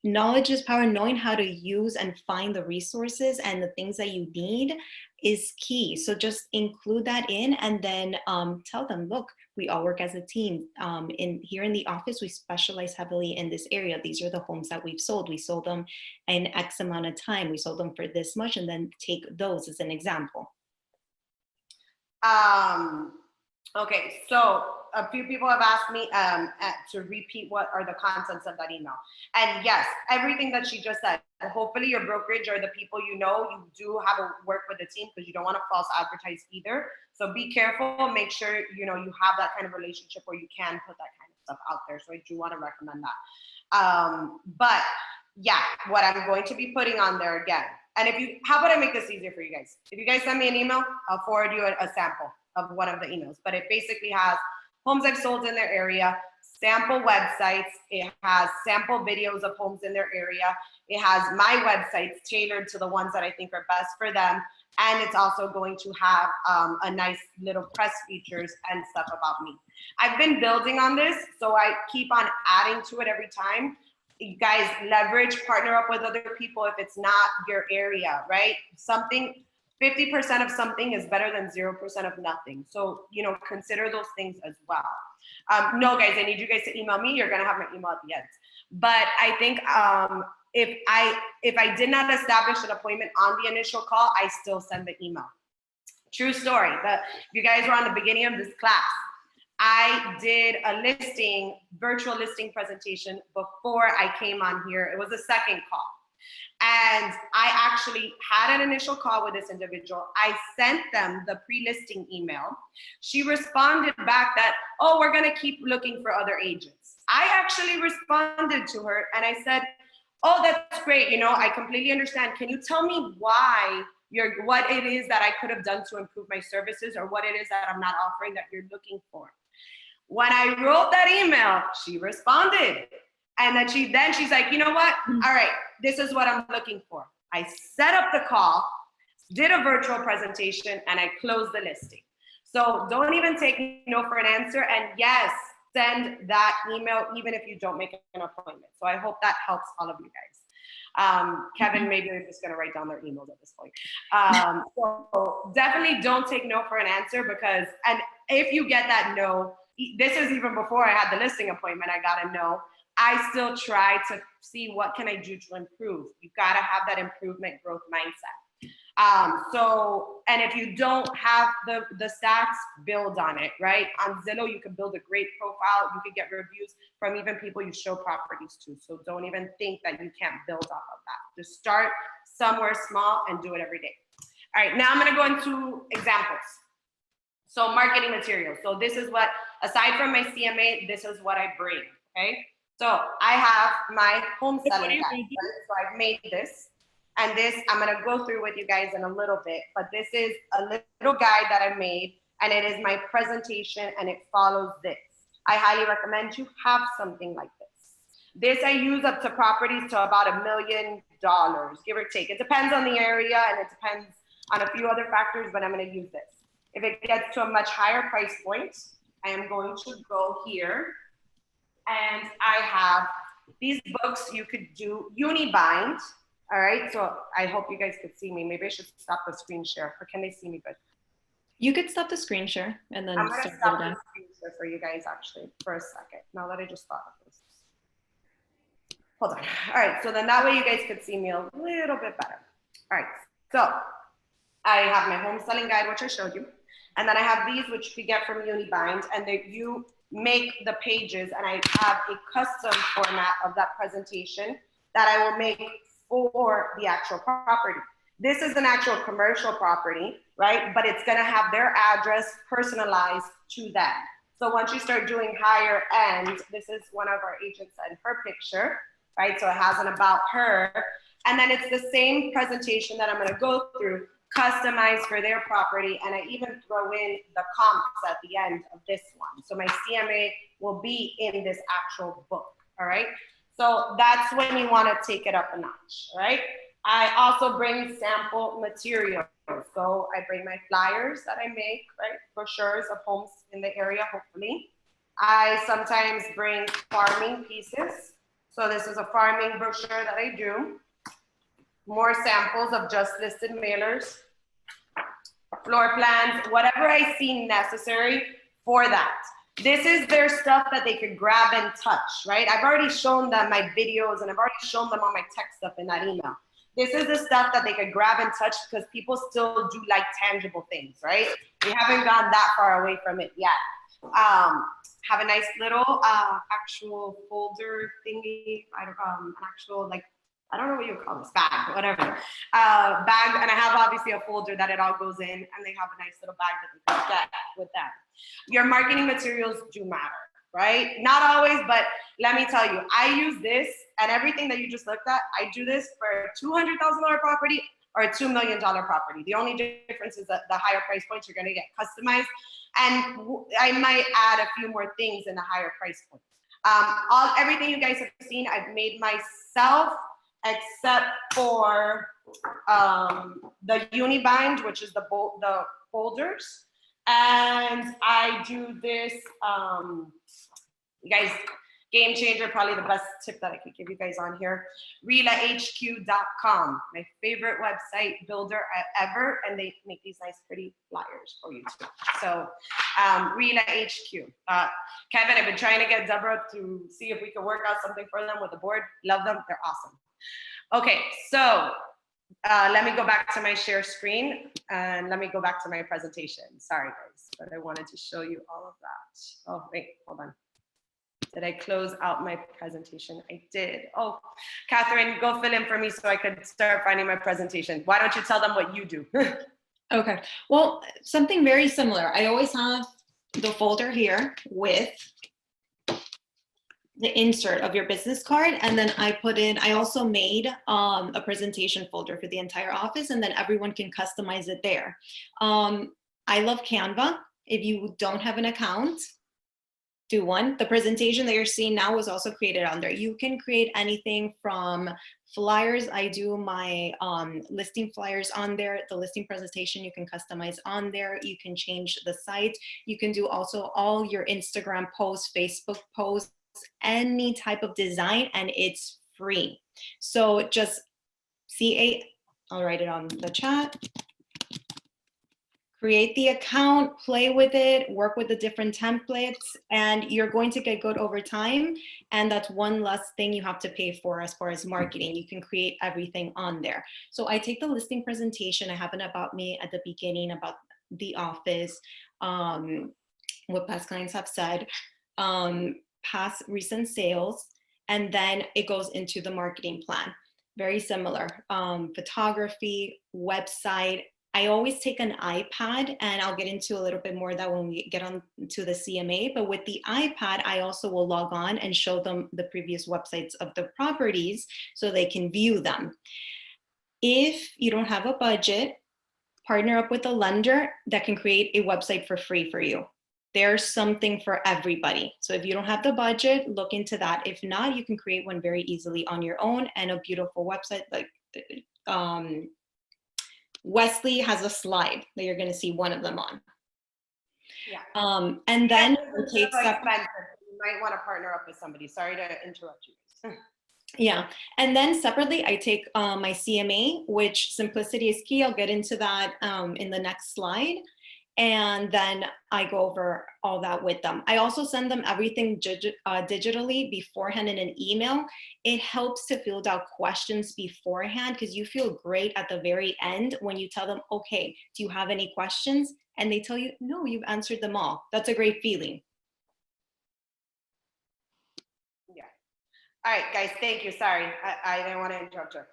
Knowledge is power. Knowing how to use and find the resources and the things that you need is key. So just include that in, and then tell them, look, we all work as a team. Here in the office, we specialize heavily in this area. These are the homes that we've sold. We sold them in X amount of time. We sold them for this much, and then take those as an example. Okay, so a few people have asked me to repeat what are the contents of that email. And yes, everything that she just said, hopefully your brokerage or the people you do have to work with the team, because you don't want to false advertise either. So be careful, make sure, you have that kind of relationship where you can put that kind of stuff out there. So I do want to recommend that. But yeah, what I'm going to be putting on there again. And how about I make this easier for you guys? If you guys send me an email, I'll forward you a sample of one of the emails, but it basically has homes I've sold in their area, sample websites, it has sample videos of homes in their area, it has my websites tailored to the ones that I think are best for them, and it's also going to have a nice little press features and stuff about me. I've been building on this, so I keep on adding to it every time. You guys leverage, partner up with other people if it's not your area, right? 50% of something is better than 0% of nothing. So, consider those things as well. No, guys, I need you guys to email me. You're going to have my email at the end. But I think if I did not establish an appointment on the initial call, I still send the email. True story. You guys were on the beginning of this class. I did a virtual listing presentation before I came on here. It was a second call. And I actually had an initial call with this individual. I sent them the pre-listing email. She responded back that, oh, we're gonna keep looking for other agents. I actually responded to her and I said, oh, that's great. I completely understand. Can you tell me what it is that I could have done to improve my services, or what it is that I'm not offering that you're looking for? When I wrote that email, she responded. And then she's like, you know what? All right, this is what I'm looking for. I set up the call, did a virtual presentation, and I closed the listing. So don't even take no for an answer. And yes, send that email even if you don't make an appointment. So I hope that helps all of you guys. Kevin, maybe they're just gonna write down their emails at this point. So definitely don't take no for an answer, and if you get that no, this is even before I had the listing appointment, I got a no. I still try to see what can I do to improve. You gotta have that improvement growth mindset. And if you don't have the stats, build on it, right? On Zillow, you can build a great profile. You can get reviews from even people you show properties to. So don't even think that you can't build off of that. Just start somewhere small and do it every day. All right, now I'm gonna go into examples. So marketing materials. So this is what, aside from my CMA, this is what I bring, okay? So I have my home selling guide. So I've made this, and this I'm gonna go through with you guys in a little bit, but this is a little guide that I made, and it is my presentation, and it follows this. I highly recommend you have something like this. This I use up to properties to about $1 million, give or take. It depends on the area, and it depends on a few other factors, but I'm gonna use this. If it gets to a much higher price point, I am going to go here. And I have these books you could do Unibind. All right, so I hope you guys could see me. Maybe I should stop the screen share, or can they see me good? You could stop the screen share and then I'm gonna stop the screen share for you guys actually for a second. Now that I just thought of this. Hold on. All right, so then that way you guys could see me a little bit better. All right, so I have my home selling guide, which I showed you. And then I have these, which we get from Unibind, and that you make the pages, and I have a custom format of that presentation that I will make for the actual property. This is an actual commercial property, right? But it's gonna have their address personalized to them. So once you start doing higher end, this is one of our agents and her picture, right? So it has an about her. And then it's the same presentation that I'm gonna go through, customized for their property. And I even throw in the comps at the end of this one. So my CMA will be in this actual book, all right? So that's when you wanna take it up a notch, all right? I also bring sample material. So I bring my flyers that I make, right? Brochures of homes in the area, hopefully. I sometimes bring farming pieces. So this is a farming brochure that I do. More samples of just listed mailers, floor plans, whatever I see necessary for that. This is their stuff that they could grab and touch, right? I've already shown them my videos and I've already shown them all my tech stuff in that email. This is the stuff that they could grab and touch because people still do like tangible things, right? We haven't gone that far away from it yet. Have a nice little actual folder thingy, actual like, I don't know what you would call this, bag, whatever. Bag, and I have obviously a folder that it all goes in, and they have a nice little bag that they can get with them. Your marketing materials do matter, right? Not always, but let me tell you, I use this, and everything that you just looked at, I do this for a $200,000 property or a $2 million property. The only difference is that the higher price points, you're gonna get customized, and I might add a few more things in the higher price points. Everything you guys have seen, I've made myself, except for the Unibind, which is the folders. And I do this, you guys, game changer, probably the best tip that I could give you guys on here, RelaHQ.com, my favorite website builder ever, and they make these nice pretty flyers for you too. So RelaHQ. Kevin, I've been trying to get Deborah to see if we can work out something for them with the board. Love them, they're awesome. Okay, so let me go back to my share screen and let me go back to my presentation. Sorry guys, but I wanted to show you all of that. Oh, wait, hold on. Did I close out my presentation? I did. Oh, Catherine, go fill in for me so I could start finding my presentation. Why don't you tell them what you do? Okay, well, something very similar. I always have the folder here with the insert of your business card, and then I also made a presentation folder for the entire office, and then everyone can customize it there. I love Canva. If you don't have an account, do one. The presentation that you're seeing now was also created on there. You can create anything from flyers. I do my listing flyers on there. The listing presentation you can customize on there. You can change the site. You can do also all your Instagram posts, Facebook posts, any type of design, and it's free. So just I'll write it on the chat. Create the account, play with it, work with the different templates, and you're going to get good over time. And that's one less thing you have to pay for as far as marketing. You can create everything on there. So I take the listing presentation. I have an about me at the beginning, about the office, what past clients have said, past recent sales, and then it goes into the marketing plan. Very similar, photography, website. I always take an iPad, and I'll get into a little bit more of that when we get on to the CMA, but with the iPad, I also will log on and show them the previous websites of the properties so they can view them. If you don't have a budget, partner up with a lender that can create a website for free for you. There's something for everybody. So if you don't have the budget, look into that. If not, you can create one very easily on your own, and a beautiful website like Wesley has a slide that you're going to see one of them on. Yeah. And then it takes expensive. You might want to partner up with somebody. Sorry to interrupt you. Yeah, and then separately, I take my CMA, which simplicity is key. I'll get into that in the next slide. And then I go over all that with them. I also send them everything digitally beforehand in an email. It helps to fill out questions beforehand because you feel great at the very end when you tell them, okay, do you have any questions? And they tell you, no, you've answered them all. That's a great feeling. Yeah. All right, guys, thank you. Sorry, I didn't want to interrupt her.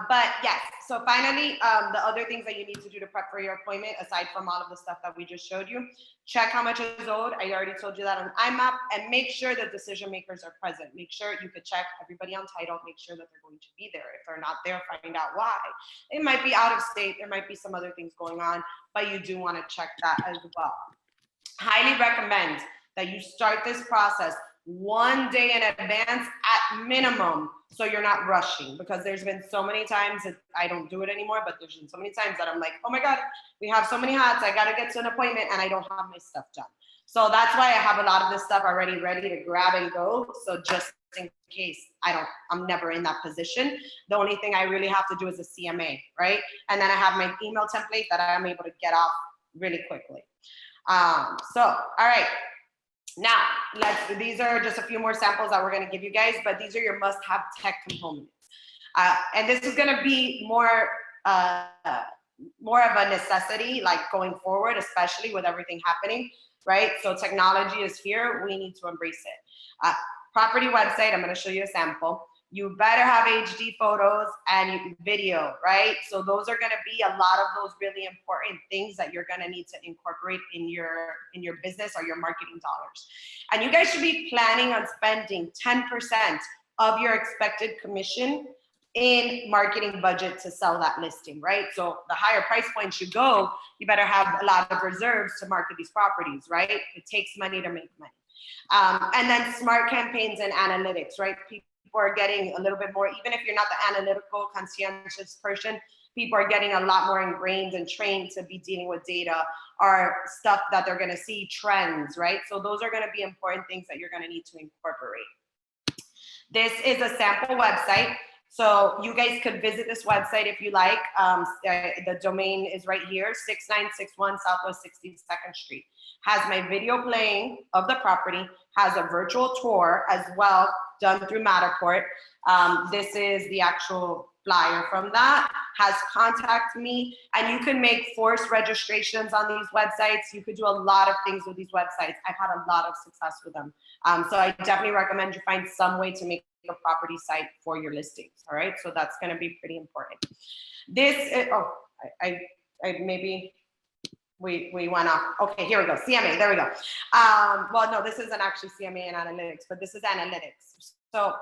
But yes, so finally, the other things that you need to do to prep for your appointment, aside from all of the stuff that we just showed you, check how much is owed. I already told you that on IMAP, and make sure that decision makers are present. Make sure you could check everybody on title, make sure that they're going to be there. If they're not there, find out why. It might be out of state, there might be some other things going on, but you do want to check that as well. Highly recommend that you start this process 1 day in advance at minimum, so you're not rushing, because there's been so many times that I don't do it anymore, but there's been so many times that I'm like, oh my God, we have so many hats, I gotta get to an appointment and I don't have my stuff done. So that's why I have a lot of this stuff already ready to grab and go. So just in case I'm never in that position. The only thing I really have to do is a CMA, right? And then I have my email template that I'm able to get off really quickly. So, all right. Now, these are just a few more samples that we're going to give you guys, but these are your must-have tech components. And this is going to be more of a necessity, like going forward, especially with everything happening, right? So technology is here. We need to embrace it. Property website, I'm going to show you a sample. You better have HD photos and video, right? So those are going to be a lot of those really important things that you're going to need to incorporate in your business or your marketing dollars. And you guys should be planning on spending 10% of your expected commission in marketing budget to sell that listing, right? So the higher price points you go, you better have a lot of reserves to market these properties, right? It takes money to make money. And then smart campaigns and analytics, right? People are getting a little bit more, even if you're not the analytical, conscientious person, people are getting a lot more ingrained and trained to be dealing with data or stuff that they're gonna see trends, right? So those are gonna be important things that you're gonna need to incorporate. This is a sample website. So you guys could visit this website if you like. The domain is right here, 6961 Southwest 62nd Street. Has my video playing of the property, has a virtual tour as well, done through Matterport. This is the actual flyer from that, has contact me, and you can make forced registrations on these websites. You could do a lot of things with these websites. I've had a lot of success with them. So I definitely recommend you find some way to make a property site for your listings, all right? So that's gonna be pretty important. This is, I maybe, we went off. Okay, here we go, CMA, there we go. Well, no, this isn't actually CMA and analytics, but this is analytics. So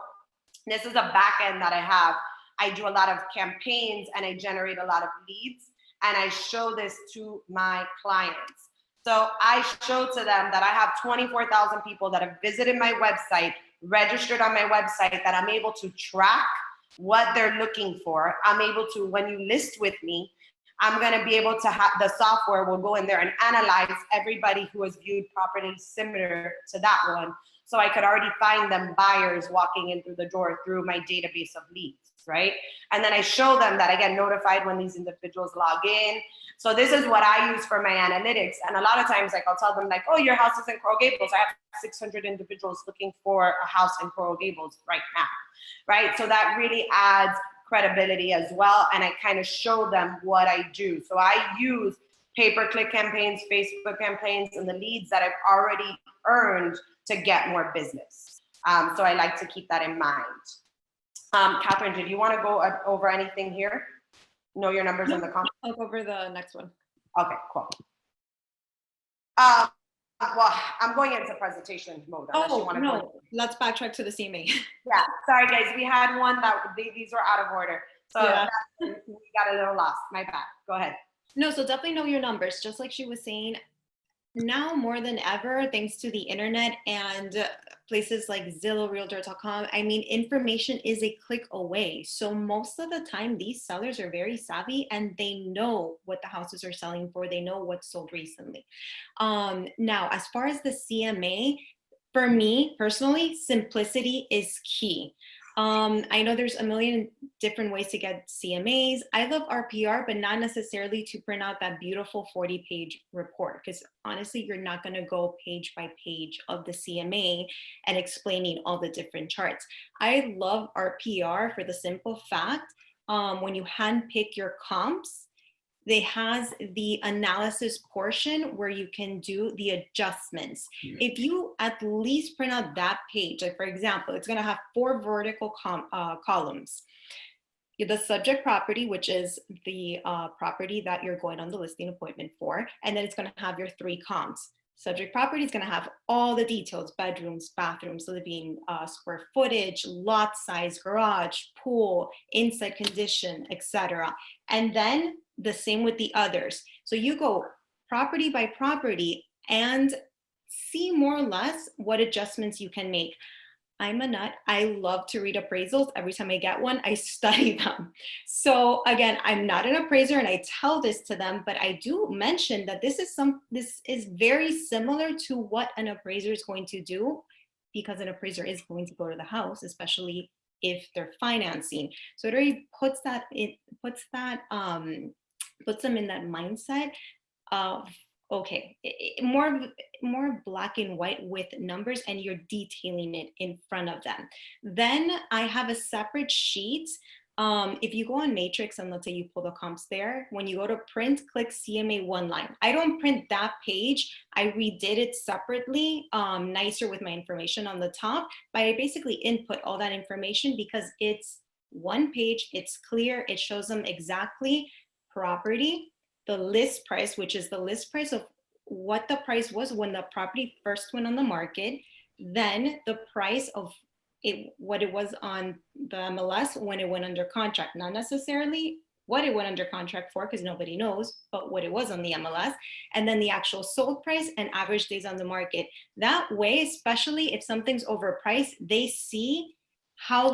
this is a back end that I have. I do a lot of campaigns and I generate a lot of leads, and I show this to my clients. So I show to them that I have 24,000 people that have visited my website, registered on my website, that I'm able to track what they're looking for. I'm able to, when you list with me, I'm gonna be able to have, the software will go in there and analyze everybody who has viewed properties similar to that one. So I could already find them buyers walking in through the door through my database of leads, right? And then I show them that I get notified when these individuals log in. So this is what I use for my analytics. And a lot of times, like, I'll tell them like, oh, your house is in Coral Gables. I have 600 individuals looking for a house in Coral Gables right now, right? So that really adds credibility as well. And I kind of show them what I do. So I use pay-per-click campaigns, Facebook campaigns, and the leads that I've already earned to get more business. So I like to keep that in mind. Catherine, did you want to go over anything here? Know your numbers in the comments? I'll go over the next one. Okay, cool. Well, I'm going into presentation mode. Oh, no, let's backtrack to the CMA. Yeah, sorry guys, we had one that these were out of order. So Yeah. we got a little lost, my bad. Go ahead. No, so definitely know your numbers. Just like she was saying, now more than ever, thanks to the internet and places like Zillow, Realtor.com, I mean, information is a click away. So most of the time, these sellers are very savvy and they know what the houses are selling for. They know what's sold recently. Now, as far as the CMA, for me personally, simplicity is key. I know there's a million different ways to get CMAs. I love RPR, but not necessarily to print out that beautiful 40-page report, because honestly, you're not going to go page by page of the CMA and explaining all the different charts. I love RPR for the simple fact, when you handpick your comps, they has the analysis portion where you can do the adjustments. If you at least print out that page, like for example, it's gonna have 4 vertical columns. The subject property, which is the property that you're going on the listing appointment for, and then it's gonna have your 3 comps. Subject property is gonna have all the details: bedrooms, bathrooms, living square footage, lot size, garage, pool, inside condition, etc. And then the same with the others. So you go property by property and see more or less what adjustments you can make. I'm a nut. I love to read appraisals. Every time I get one, I study them. So again, I'm not an appraiser and I tell this to them, but I do mention that this is very similar to what an appraiser is going to do, because an appraiser is going to go to the house, especially if they're financing. So it already puts them in that mindset of, okay, more black and white with numbers, and you're detailing it in front of them. Then I have a separate sheet. If you go on Matrix and let's say you pull the comps there, when you go to print, click CMA 1 line. I don't print that page. I redid it separately, nicer with my information on the top, but I basically input all that information because it's 1 page, it's clear, it shows them exactly property, the list price, which is the list price of what the price was when the property first went on the market, then the price of it, what it was on the MLS when it went under contract, not necessarily what it went under contract for, because nobody knows, but what it was on the MLS, and then the actual sold price and average days on the market. That way, especially if something's overpriced, they see how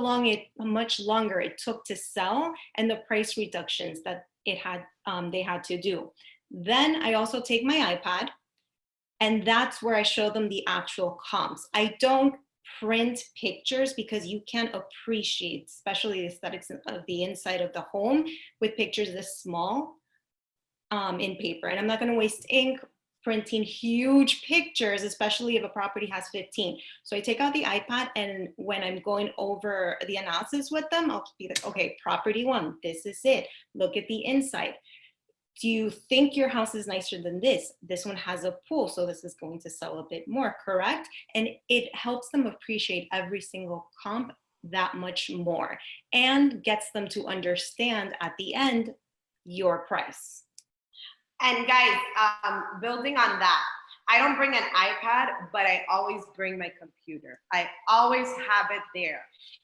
much longer it took to sell and the price reductions that they had to do. Then I also take my iPad, and that's where I show them the actual comps. I don't print pictures because you can't appreciate, especially the aesthetics of the inside of the home with pictures this small in paper. And I'm not going to waste ink printing huge pictures, especially if a property has 15. So I take out the iPad, and when I'm going over the analysis with them, I'll be like, okay, property 1, this is it. Look at the inside. Do you think your house is nicer than this? This one has a pool, so this is going to sell a bit more, correct? And it helps them appreciate every single comp that much more and gets them to understand at the end your price. And guys, building on that, I don't bring an iPad, but I always bring my computer. I always have it there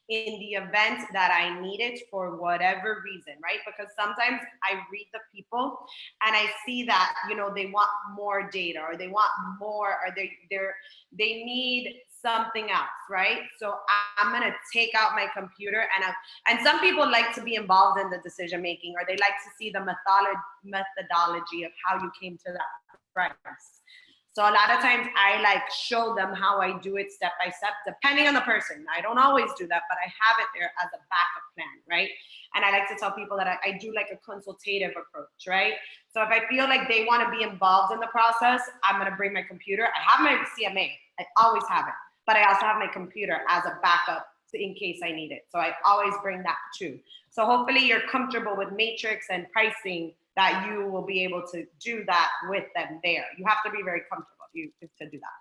in the event that I need it for whatever reason, right? Because sometimes I read the people and I see that, you know, they want more data, or they want more, or they need something else, right? So I'm gonna take out my computer, and some people like to be involved in the decision making, or they like to see the methodology of how you came to that price. So a lot of times I like show them how I do it step by step, depending on the person. I don't always do that, but I have it there as a backup plan, right? And I like to tell people that I do like a consultative approach, right? So if I feel like they want to be involved in the process, I'm going to bring my computer. I have my CMA. I always have it. But I also have my computer as a backup in case I need it. So I always bring that too. So hopefully you're comfortable with Matrix and pricing, that you will be able to do that with them there. You have to be very comfortable to do that.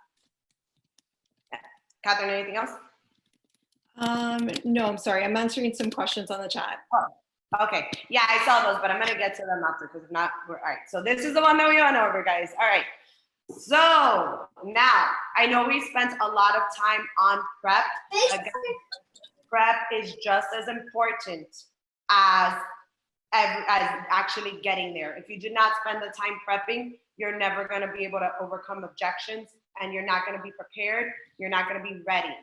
Yeah. Catherine, anything else? No, I'm sorry. I'm answering some questions on the chat. Oh, okay. Yeah, I saw those, but I'm gonna get to them after, because if not, all right. So this is the one that we went over, guys. All right. So now I know we spent a lot of time on prep. Again, prep is just as important as actually getting there. If you do not spend the time prepping, you're never going to be able to overcome objections, and you're not going to be prepared. You're not going to be ready.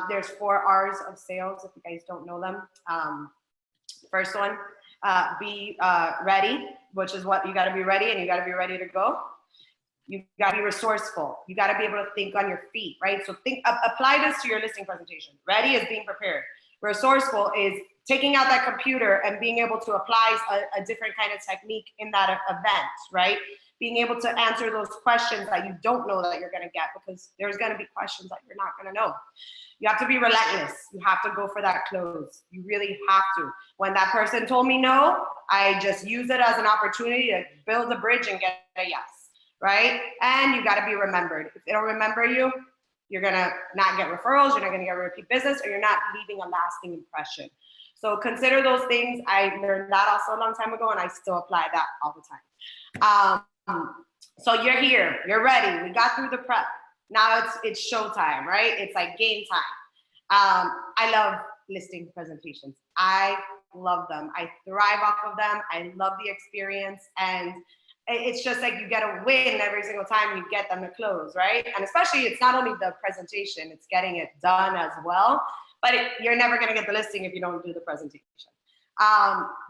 There's 4 R's of sales, if you guys don't know them. First one, be ready, which is what you got to be ready, and you got to be ready to go. You got to be resourceful. You got to be able to think on your feet, right? So apply this to your listing presentation. Ready is being prepared. Resourceful is taking out that computer and being able to apply a different kind of technique in that event, right? Being able to answer those questions that you don't know that you're gonna get, because there's gonna be questions that you're not gonna know. You have to be relentless. You have to go for that close. You really have to. When that person told me no, I just use it as an opportunity to build a bridge and get a yes, right? And you gotta be remembered. If they don't remember you, you're gonna not get referrals, you're not gonna get repeat business, or you're not leaving a lasting impression. So consider those things. I learned that also a long time ago, and I still apply that all the time. So you're here, you're ready. We got through the prep. Now it's showtime, right? It's like game time. I love listing presentations. I love them. I thrive off of them. I love the experience, and it's just like you get a win every single time you get them to close, right? And especially, it's not only the presentation, it's getting it done as well. But you're never gonna get the listing if you don't do the presentation.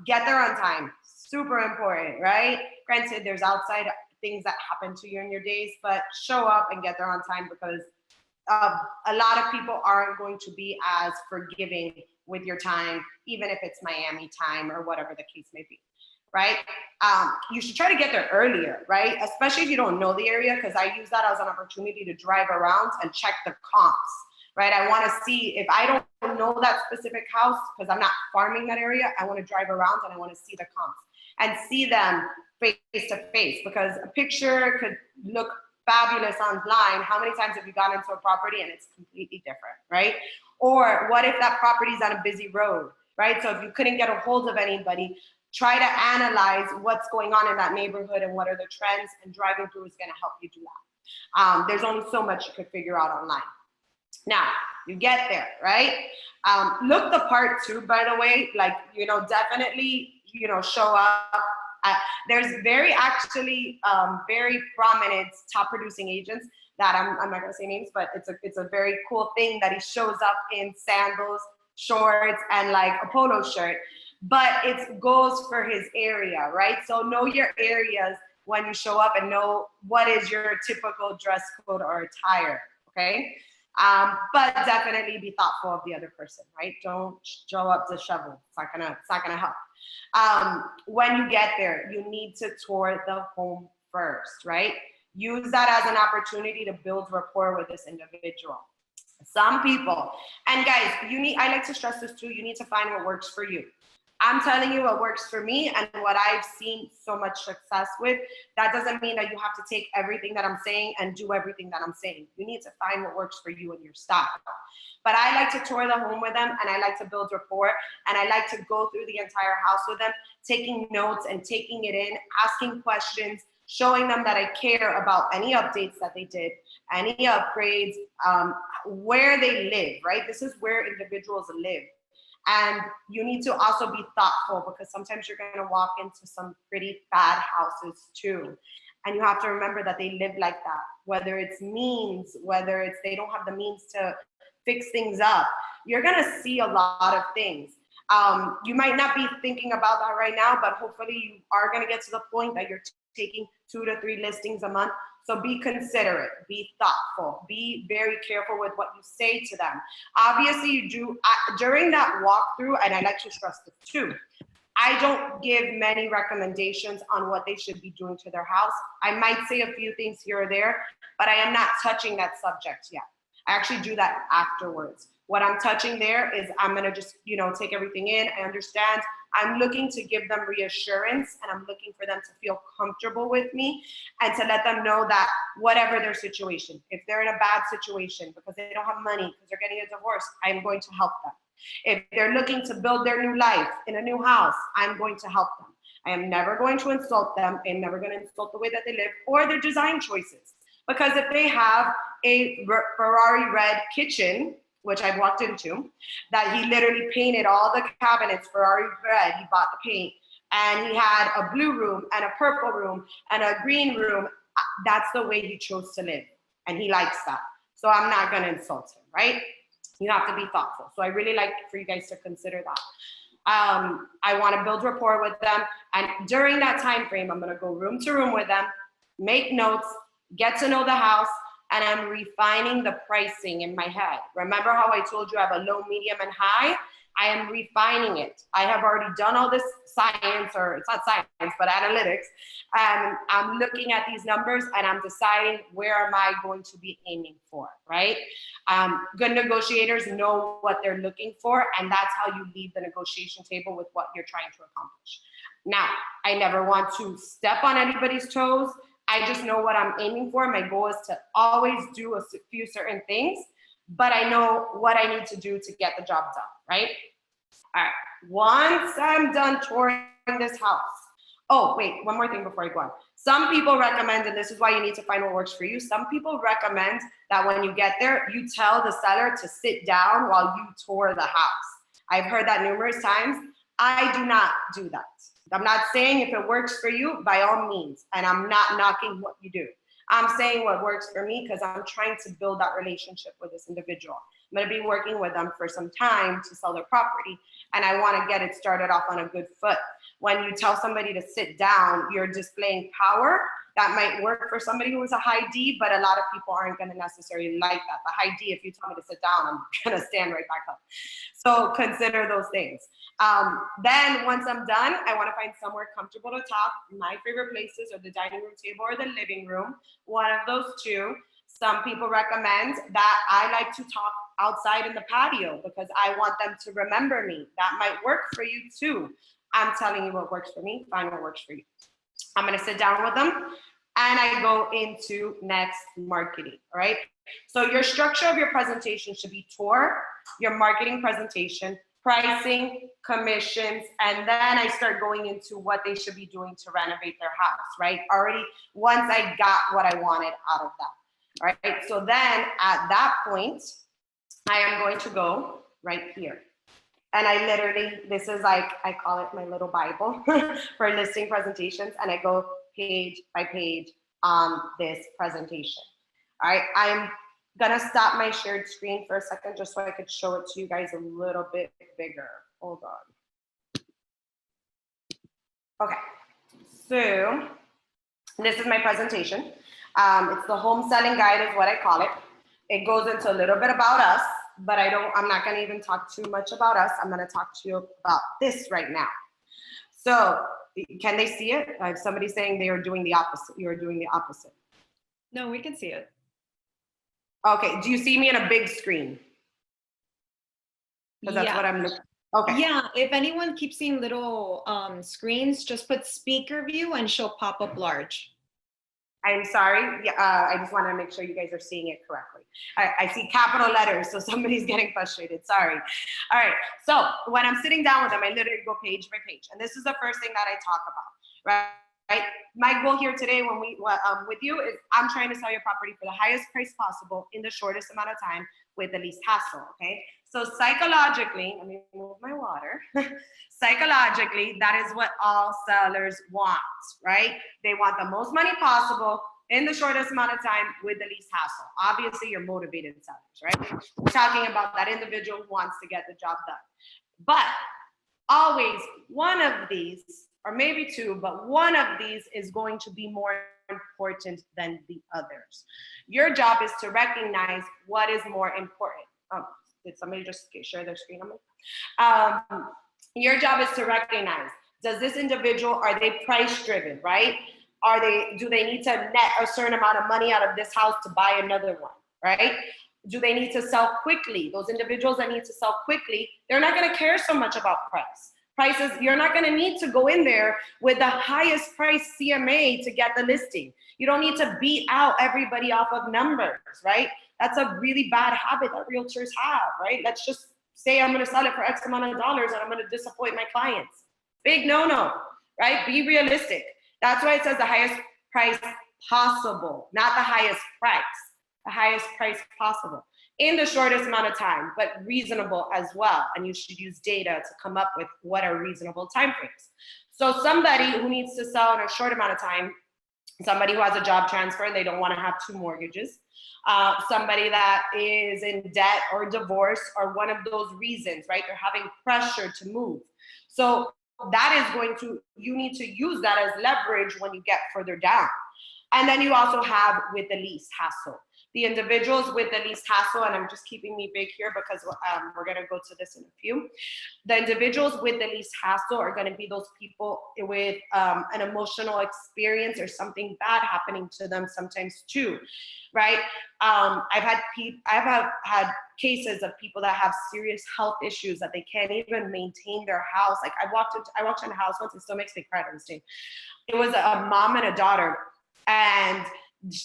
Get there on time, super important, right? Granted, there's outside things that happen to you in your days, but show up and get there on time, because a lot of people aren't going to be as forgiving with your time, even if it's Miami time or whatever the case may be, right? You should try to get there earlier, right? Especially if you don't know the area, because I use that as an opportunity to drive around and check the comps, right? I want to see, if I don't know that specific house, because I'm not farming that area, I want to drive around and I want to see the comps and see them face to face, because a picture could look fabulous online. How many times have you gone into a property and it's completely different, right? Or what if that property is on a busy road, right? So if you couldn't get a hold of anybody, try to analyze what's going on in that neighborhood and what are the trends, and driving through is going to help you do that. There's only so much you could figure out online. Now, you get there, right? Look the part too, by the way, like, definitely, show up. There's very prominent top producing agents that I'm not gonna say names, but it's a very cool thing that he shows up in sandals, shorts, and like a polo shirt, but it goes for his area, right? So know your areas when you show up, and know what is your typical dress code or attire, okay? But definitely be thoughtful of the other person, right? Don't show up disheveled. It's not gonna help. When you get there, you need to tour the home first, right? Use that as an opportunity to build rapport with this individual. Some people, and guys, I like to stress this too, you need to find what works for you. I'm telling you what works for me and what I've seen so much success with. That doesn't mean that you have to take everything that I'm saying and do everything that I'm saying. You need to find what works for you and your style. But I like to tour the home with them, and I like to build rapport, and I like to go through the entire house with them, taking notes and taking it in, asking questions, showing them that I care about any updates that they did, any upgrades, where they live, right? This is where individuals live. And you need to also be thoughtful, because sometimes you're going to walk into some pretty bad houses too. And you have to remember that they live like that, whether it's means, whether it's they don't have the means to fix things up. You're going to see a lot of things. You might not be thinking about that right now, but hopefully you are going to get to the point that you're taking 2 to 3 listings a month. So be considerate, be thoughtful, be very careful with what you say to them. Obviously, you do during that walkthrough, and I like to stress this too, I don't give many recommendations on what they should be doing to their house. I might say a few things here or there, but I am not touching that subject yet. I actually do that afterwards. What I'm touching there is I'm gonna just, take everything in. I understand. I'm looking to give them reassurance, and I'm looking for them to feel comfortable with me, and to let them know that whatever their situation, if they're in a bad situation because they don't have money, because they're getting a divorce, I'm going to help them. If they're looking to build their new life in a new house, I'm going to help them. I am never going to insult them. I'm never going to insult the way that they live or their design choices. Because if they have a Ferrari red kitchen, which I've walked into, that he literally painted all the cabinets Ferrari red, he bought the paint, and he had a blue room and a purple room and a green room, that's the way he chose to live, and he likes that. So I'm not gonna insult him, right? You have to be thoughtful. So I really like for you guys to consider that. I wanna build rapport with them, and during that time frame, I'm gonna go room to room with them, make notes, get to know the house, and I'm refining the pricing in my head. Remember how I told you I have a low, medium, and high? I am refining it. I have already done all this science, or it's not science, but analytics. And I'm looking at these numbers and I'm deciding where am I going to be aiming for, right? Good negotiators know what they're looking for, and that's how you leave the negotiation table with what you're trying to accomplish. Now, I never want to step on anybody's toes. I just know what I'm aiming for. My goal is to always do a few certain things, but I know what I need to do to get the job done, right? All right, once I'm done touring this house. Oh, wait, one more thing before I go on. Some people recommend, and this is why you need to find what works for you. Some people recommend that when you get there, you tell the seller to sit down while you tour the house. I've heard that numerous times. I do not do that. I'm not saying if it works for you, by all means, and I'm not knocking what you do. I'm saying what works for me because I'm trying to build that relationship with this individual. I'm going to be working with them for some time to sell their property, and I want to get it started off on a good foot. When you tell somebody to sit down, you're displaying power. That might work for somebody who is a high D, but a lot of people aren't going to necessarily like that. The high D, if you tell me to sit down, I'm going to stand right back up. So consider those things. Then once I'm done, I want to find somewhere comfortable to talk. My favorite places are the dining room table or the living room, one of those two. Some people recommend that I like to talk outside in the patio because I want them to remember me. That might work for you too. I'm telling you what works for me, find what works for you. I'm going to sit down with them and I go into next marketing, all right? So your structure of your presentation should be tour, your marketing presentation, pricing, commissions, and then I start going into what they should be doing to renovate their house, right? Already, once I got what I wanted out of that, all right? So then at that point, I am going to go right here. And I literally, this is like, I call it my little Bible for listing presentations. And I go page by page on this presentation. All right, I'm gonna stop my shared screen for a second just so I could show it to you guys a little bit bigger. Hold on. Okay, so this is my presentation. It's the home selling guide is what I call it. It goes into a little bit about us, but I'm not gonna even talk too much about us. I'm gonna talk to you about this right now. So can they see it? I have somebody saying they are doing the opposite. You are doing the opposite. No, we can see it. Okay, do you see me in a big screen? Because that's what I'm looking. Okay. Yeah, if anyone keeps seeing little screens, just put speaker view and she'll pop up large. I'm sorry. Yeah, I just want to make sure you guys are seeing it correctly. I see capital letters, so somebody's getting frustrated. Sorry. All right. So when I'm sitting down with them, I literally go page by page, and this is the first thing that I talk about, right? My goal here today, when with you, is I'm trying to sell your property for the highest price possible in the shortest amount of time with the least hassle. Okay. So psychologically, let me move my water. Psychologically, that is what all sellers want, right? They want the most money possible in the shortest amount of time with the least hassle. Obviously, you're motivated sellers, right? We're talking about that individual who wants to get the job done. But always one of these, or maybe two, but one of these is going to be more important than the others. Your job is to recognize what is more important. Did somebody just share their screen on me? Your job is to recognize, does this individual, are they price driven, right? Do they need to net a certain amount of money out of this house to buy another one, right? Do they need to sell quickly? Those individuals that need to sell quickly, they're not gonna care so much about price. Prices, you're not gonna need to go in there with the highest price CMA to get the listing. You don't need to beat out everybody off of numbers, right? That's a really bad habit that realtors have, right? Let's just say I'm gonna sell it for X amount of dollars and I'm gonna disappoint my clients. Big no-no, right? Be realistic. That's why it says the highest price possible, not the highest price, the highest price possible in the shortest amount of time, but reasonable as well. And you should use data to come up with what are reasonable timeframes. So somebody who needs to sell in a short amount of time, somebody who has a job transfer, they don't wanna have 2 mortgages, somebody that is in debt or divorce or one of those reasons, right? They're having pressure to move. So that is you need to use that as leverage when you get further down. And then you also have with the least hassle, The individuals with the least hassle, and I'm just keeping me big here because we're going to go to this in a few. The individuals with the least hassle are going to be those people with an emotional experience or something bad happening to them sometimes too, right? I've had cases of people that have serious health issues that they can't even maintain their house. Like I walked in a house once, it still makes me cry to this day. It was a mom and a daughter, and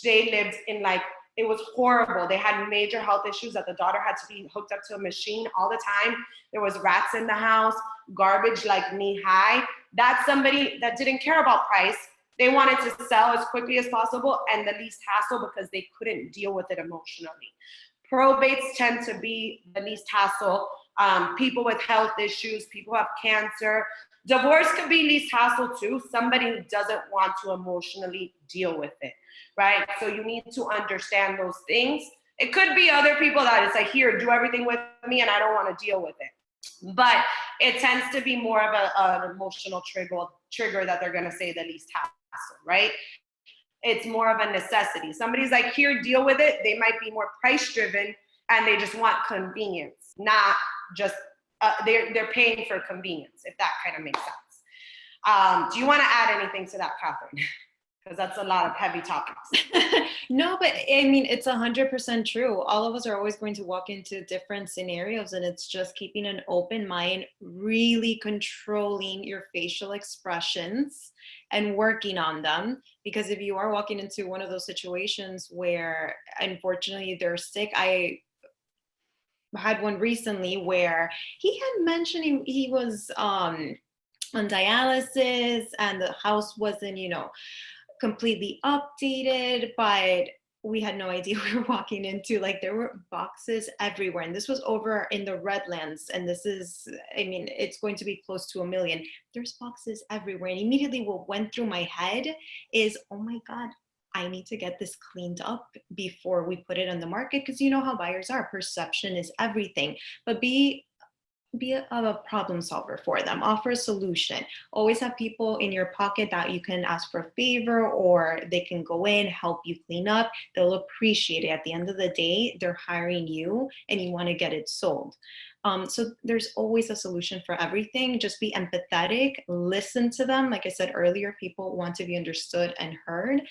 they lived in like, it was horrible. They had major health issues that the daughter had to be hooked up to a machine all the time. There was rats in the house, garbage like knee high. That's somebody that didn't care about price. They wanted to sell as quickly as possible and the least hassle because they couldn't deal with it emotionally. Probates tend to be the least hassle. People with health issues, people who have cancer. Divorce could be least hassle too. Somebody who doesn't want to emotionally deal with it, right? So you need to understand those things. It could be other people that it's like, here, do everything with me and I don't want to deal with it. But it tends to be more of an emotional trigger that they're going to say the least hassle, right? It's more of a necessity. Somebody's like, here, deal with it. They might be more price driven and they just want convenience, not just, they're paying for convenience, if that kind of makes sense. Do you want to add anything to that, Catherine? Because that's a lot of heavy topics. No, but I mean, it's 100% true. All of us are always going to walk into different scenarios, and it's just keeping an open mind, really controlling your facial expressions and working on them. Because if you are walking into one of those situations where unfortunately they're sick, I had one recently where he had mentioned he was on dialysis and the house wasn't, completely updated, but we had no idea we were walking into. Like, there were boxes everywhere, and this was over in the Redlands, and this is, I mean, it's going to be close to 1 million. There's boxes everywhere, and immediately what went through my head is, oh my God, I need to get this cleaned up before we put it on the market, because you know how buyers are. Perception is everything. But be a problem solver for them. Offer a solution. Always have people in your pocket that you can ask for a favor, or they can go in, help you clean up. They'll appreciate it. At the end of the day, they're hiring you and you want to get it sold. So there's always a solution for everything. Just be empathetic, listen to them. Like I said earlier, people want to be understood and heard,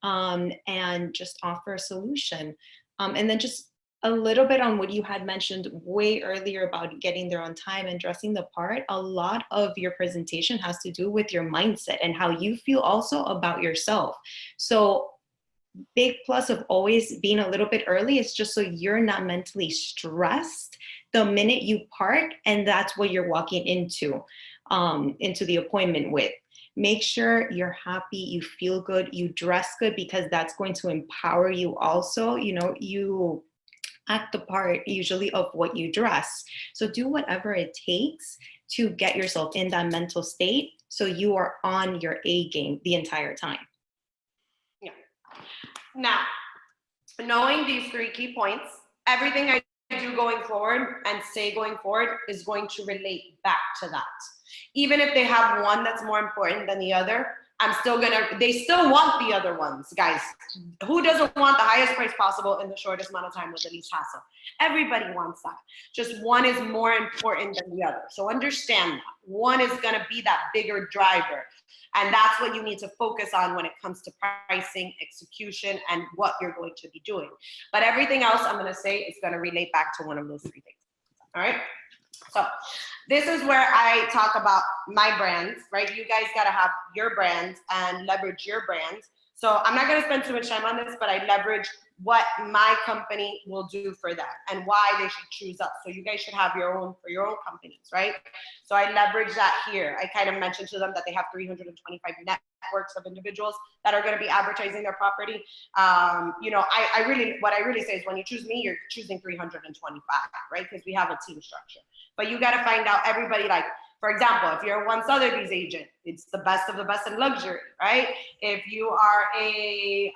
and just offer a solution. And then just a little bit on what you had mentioned way earlier about getting there on time and dressing the part. A lot of your presentation has to do with your mindset and how you feel also about yourself. So big plus of always being a little bit early is just so you're not mentally stressed the minute you park, and that's what you're walking into the appointment with. Make sure you're happy, you feel good, you dress good, because that's going to empower you also. You act the part usually of what you dress. So do whatever it takes to get yourself in that mental state so you are on your A game the entire time. Yeah. Now, knowing these 3 key points, everything I do going forward and say going forward is going to relate back to that. Even if they have one that's more important than the other, they still want the other ones, guys. Who doesn't want the highest price possible in the shortest amount of time with the least hassle? Everybody wants that. Just one is more important than the other. So understand that. One is gonna be that bigger driver. And that's what you need to focus on when it comes to pricing, execution, and what you're going to be doing. But everything else I'm gonna say is gonna relate back to one of those 3 things, all right? So this is where I talk about my brands, right? You guys got to have your brands and leverage your brands. So I'm not going to spend too much time on this, but I leverage what my company will do for them and why they should choose us. So you guys should have your own for your own companies, right? So I leverage that here. I kind of mentioned to them that they have 325 networks of individuals that are going to be advertising their property. What I really say is, when you choose me, you're choosing 325, right? Because we have a team structure. But you got to find out everybody, like, for example, if you're a one Sotheby's agent, it's the best of the best in luxury, right? If you are a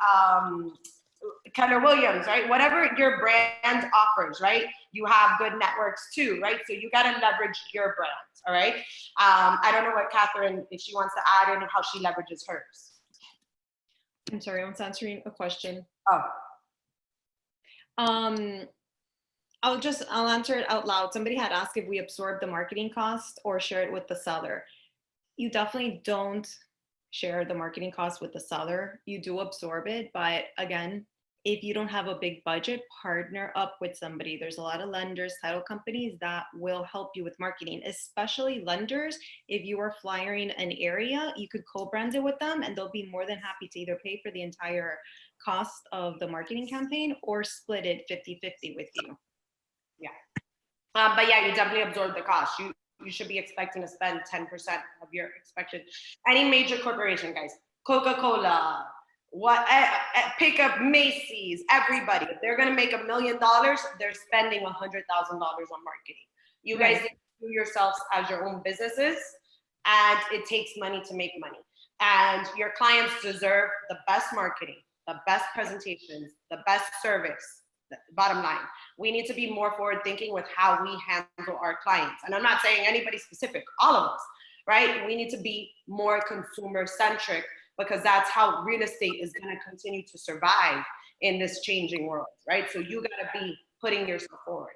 Keller Williams, right? Whatever your brand offers, right? You have good networks too, right? So you got to leverage your brand, all right? I don't know what Catherine, if she wants to add in how she leverages hers. I'm sorry, I was answering a question. Oh. I'll answer it out loud. Somebody had asked if we absorb the marketing cost or share it with the seller. You definitely don't share the marketing cost with the seller. You do absorb it, but again, if you don't have a big budget, partner up with somebody. There's a lot of lenders, title companies that will help you with marketing, especially lenders. If you are flyering an area, you could co-brand it with them and they'll be more than happy to either pay for the entire cost of the marketing campaign or split it 50-50 with you. But yeah, you definitely absorb the cost. You should be expecting to spend 10% of your expected. Any major corporation, guys, Coca-Cola, pick up Macy's, everybody. If they're gonna make $1 million, they're spending $100,000 on marketing. You guys need to do yourselves as your own businesses, and it takes money to make money. And your clients deserve the best marketing, the best presentations, the best service. Bottom line, we need to be more forward thinking with how we handle our clients. And I'm not saying anybody specific, all of us, right? We need to be more consumer centric because that's how real estate is going to continue to survive in this changing world, right? So you got to be putting yourself forward.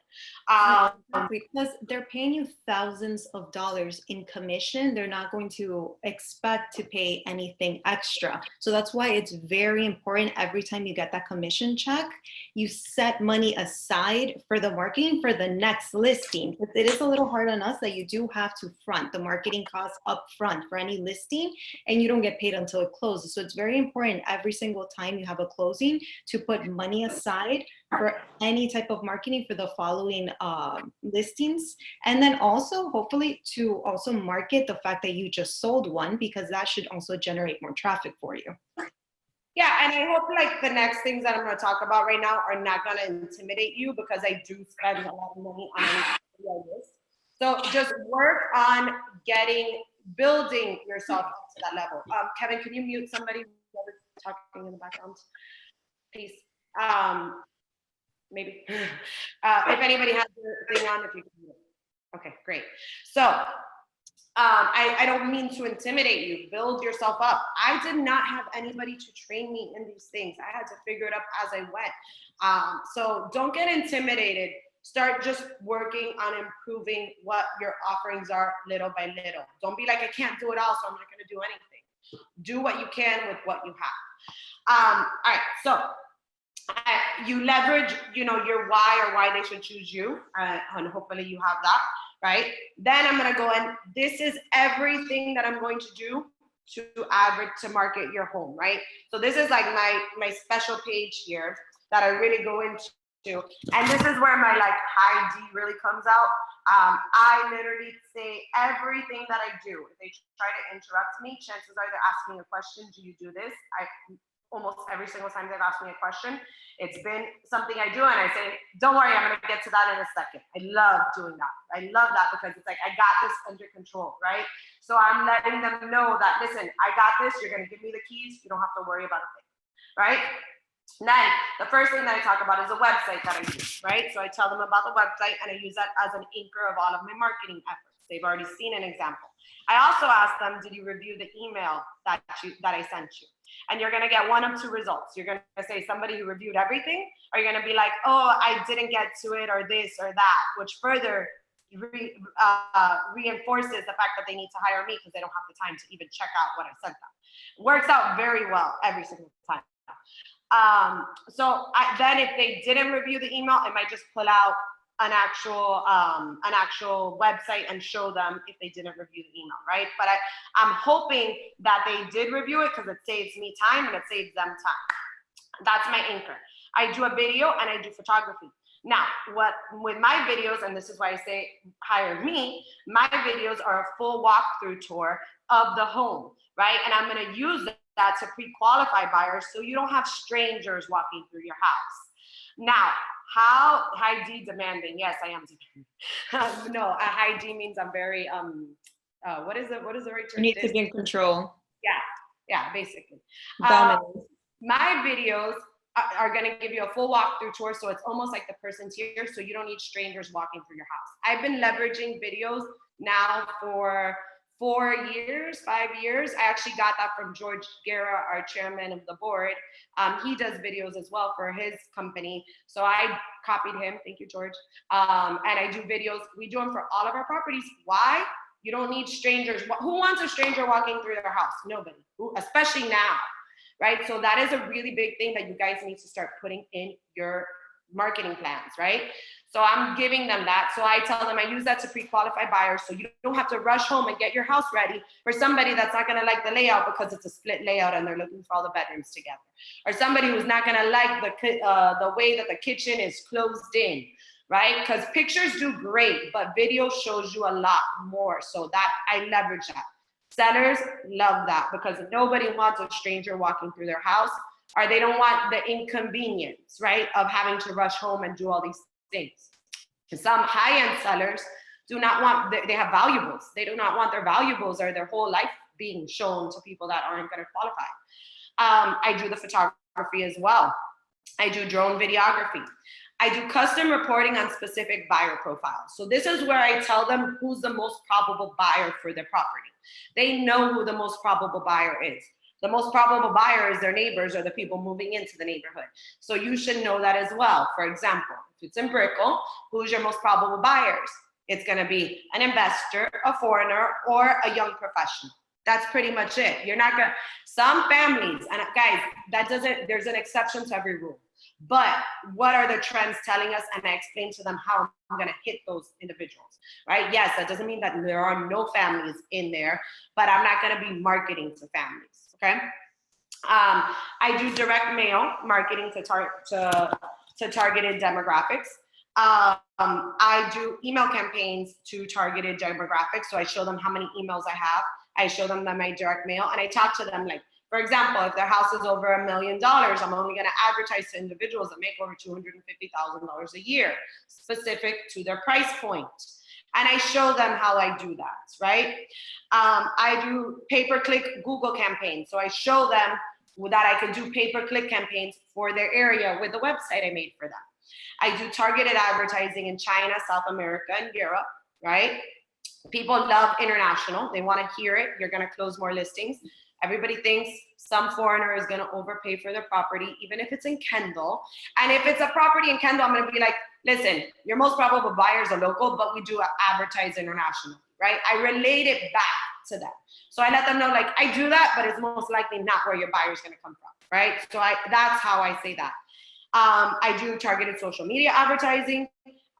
Because they're paying you thousands of dollars in commission. They're not going to expect to pay anything extra. So that's why it's very important every time you get that commission check, you set money aside for the marketing for the next listing. It is a little hard on us that you do have to front the marketing costs up front for any listing and you don't get paid until it closes. So it's very important every single time you have a closing to put money aside for any type of marketing for the following listings. And then also hopefully to also market the fact that you just sold one, because that should also generate more traffic for you. Yeah, and I hope like the next things that I'm going to talk about right now are not going to intimidate you because I do spend a lot of money on anything like this. So just work on building yourself up to that level. Kevin, can you mute somebody whoever's talking in the background, please? Maybe. If anybody has their thing on, if you can mute. Okay, great. So I don't mean to intimidate you. Build yourself up. I did not have anybody to train me in these things. I had to figure it out as I went. So don't get intimidated. Start just working on improving what your offerings are little by little. Don't be like, I can't do it all, so I'm not going to do anything. Do what you can with what you have. All right, so you leverage, your why or why they should choose you, and hopefully you have that. Right? Then I'm gonna go in. This is everything that I'm going to do to market your home, right? So this is like my special page here that I really go into, and this is where my like high D really comes out. I literally say everything that I do. If they try to interrupt me, chances are they're asking a question. Do you do this? Almost every single time they've asked me a question, it's been something I do, and I say, don't worry, I'm going to get to that in a second. I love doing that. I love that because it's like, I got this under control, right? So I'm letting them know that, listen, I got this. You're going to give me the keys. You don't have to worry about a thing, right? And then the first thing that I talk about is a website that I use, right? So I tell them about the website, and I use that as an anchor of all of my marketing efforts. They've already seen an example. I also ask them, did you review the email that I sent you? And you're gonna get one of two results. You're gonna say somebody who reviewed everything, or you're gonna be like, oh, I didn't get to it, or this or that, which further reinforces the fact that they need to hire me because they don't have the time to even check out what I sent them. It works out very well every single time. Then if they didn't review the email, I might just pull out an actual website and show them if they didn't review the email, right? But I'm hoping that they did review it because it saves me time and it saves them time. That's my anchor. I do a video and I do photography. Now, with my videos, and this is why I say hire me, my videos are a full walkthrough tour of the home, right? And I'm gonna use that to pre-qualify buyers so you don't have strangers walking through your house. Now, how high D demanding? Yes, I am demanding. No, a high D means I'm very what is the right term? You need to be in control. Yeah, basically. Dominant. My videos are going to give you a full walkthrough tour, so it's almost like the person's here, so you don't need strangers walking through your house. I've been leveraging videos now for 4 years, 5 years. I actually got that from George Guerra, our chairman of the board. He does videos as well for his company. So I copied him. Thank you, George. And I do videos. We do them for all of our properties. Why? You don't need strangers. Who wants a stranger walking through their house? Nobody, especially now, right? So that is a really big thing that you guys need to start putting in your marketing plans, right? So I'm giving them that. So I tell them I use that to pre-qualify buyers, so you don't have to rush home and get your house ready for somebody that's not gonna like the layout because it's a split layout and they're looking for all the bedrooms together. Or somebody who's not gonna like the way that the kitchen is closed in, right? Because pictures do great, but video shows you a lot more. So that I leverage that. Sellers love that because nobody wants a stranger walking through their house, or they don't want the inconvenience, right, of having to rush home and do all these things. Some high-end sellers do not want, they have valuables. They do not want their valuables or their whole life being shown to people that aren't going to qualify. I do the photography as well. I do drone videography. I do custom reporting on specific buyer profiles. So this is where I tell them who's the most probable buyer for their property. They know who the most probable buyer is. The most probable buyer is their neighbors or the people moving into the neighborhood. So you should know that as well. For example, if it's in Brickell, who's your most probable buyers? It's gonna be an investor, a foreigner, or a young professional. That's pretty much it. You're not gonna, some families, and guys, that doesn't, there's an exception to every rule. But what are the trends telling us? And I explain to them how I'm gonna hit those individuals, right? Yes, that doesn't mean that there are no families in there, but I'm not gonna be marketing to families, okay? I do direct mail marketing to targeted demographics. I do email campaigns to targeted demographics. So I show them how many emails I have. I show them my direct mail, and I talk to them like, for example, if their house is over $1 million, I'm only going to advertise to individuals that make over $250,000 a year, specific to their price point. And I show them how I do that, right? I do pay-per-click Google campaigns. So I show them that I can do pay-per-click campaigns for their area with the website I made for them. I do targeted advertising in China, South America, and Europe, right? People love international. They want to hear it. You're going to close more listings. Everybody thinks some foreigner is going to overpay for their property, even if it's in Kendall. And if it's a property in Kendall, I'm going to be like, listen, your most probable buyers are local, but we do advertise international, right? I relate it back to them. So I let them know, like, I do that, but it's most likely not where your buyer is going to come from, right? So that's how I say that. I do targeted social media advertising.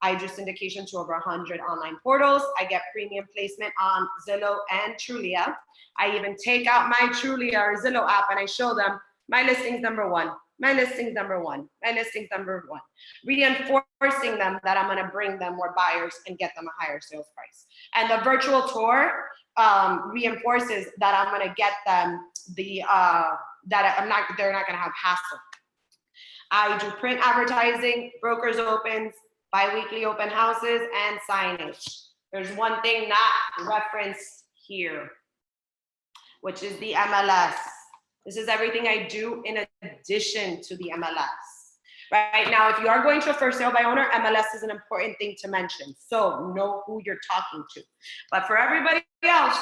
I do syndication to over 100 online portals. I get premium placement on Zillow and Trulia. I even take out my Trulia or Zillow app and I show them my listings number one, my listings number one, my listings number one, reinforcing them that I'm gonna bring them more buyers and get them a higher sales price. And the virtual tour reinforces that I'm gonna get them they're not gonna have hassle. I do print advertising, brokers opens, bi-weekly open houses, and signage. There's one thing not referenced here, which is the MLS. This is everything I do in addition to the MLS. Right now, if you are going to a first sale by owner, MLS is an important thing to mention. So know who you're talking to. But for everybody else,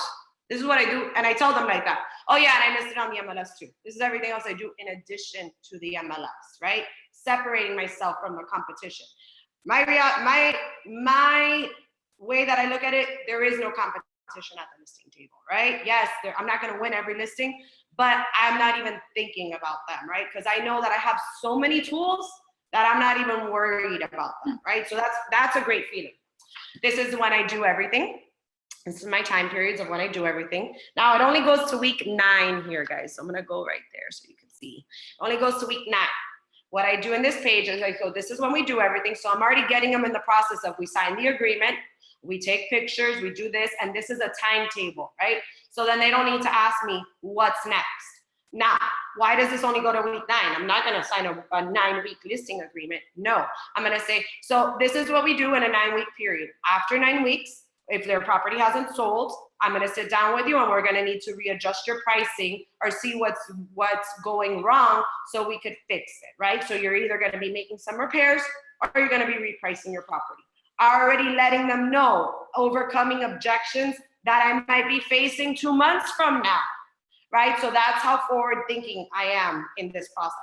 this is what I do. And I tell them like that. Oh yeah, and I listed on the MLS too. This is everything else I do in addition to the MLS, right? Separating myself from the competition. My way that I look at it, there is no competition at the listing table, right? Yes, I'm not going to win every listing, but I'm not even thinking about them, right? Because I know that I have so many tools that I'm not even worried about them, right? So that's a great feeling. This is when I do everything. This is my time periods of when I do everything. Now it only goes to week 9 here, guys. So I'm going to go right there so you can see. It only goes to week 9. What I do in this page is I go, this is when we do everything. So I'm already getting them in the process of we sign the agreement, we take pictures, we do this, and this is a timetable, right? So then they don't need to ask me what's next. Now, why does this only go to week 9? I'm not gonna sign a 9-week listing agreement. No, I'm gonna say, so this is what we do in a 9-week period. After 9 weeks, if their property hasn't sold, I'm gonna sit down with you and we're gonna need to readjust your pricing or see what's going wrong so we could fix it, right? So you're either gonna be making some repairs or you're gonna be repricing your property. Already letting them know, overcoming objections that I might be facing 2 months from now, right? So that's how forward thinking I am in this process.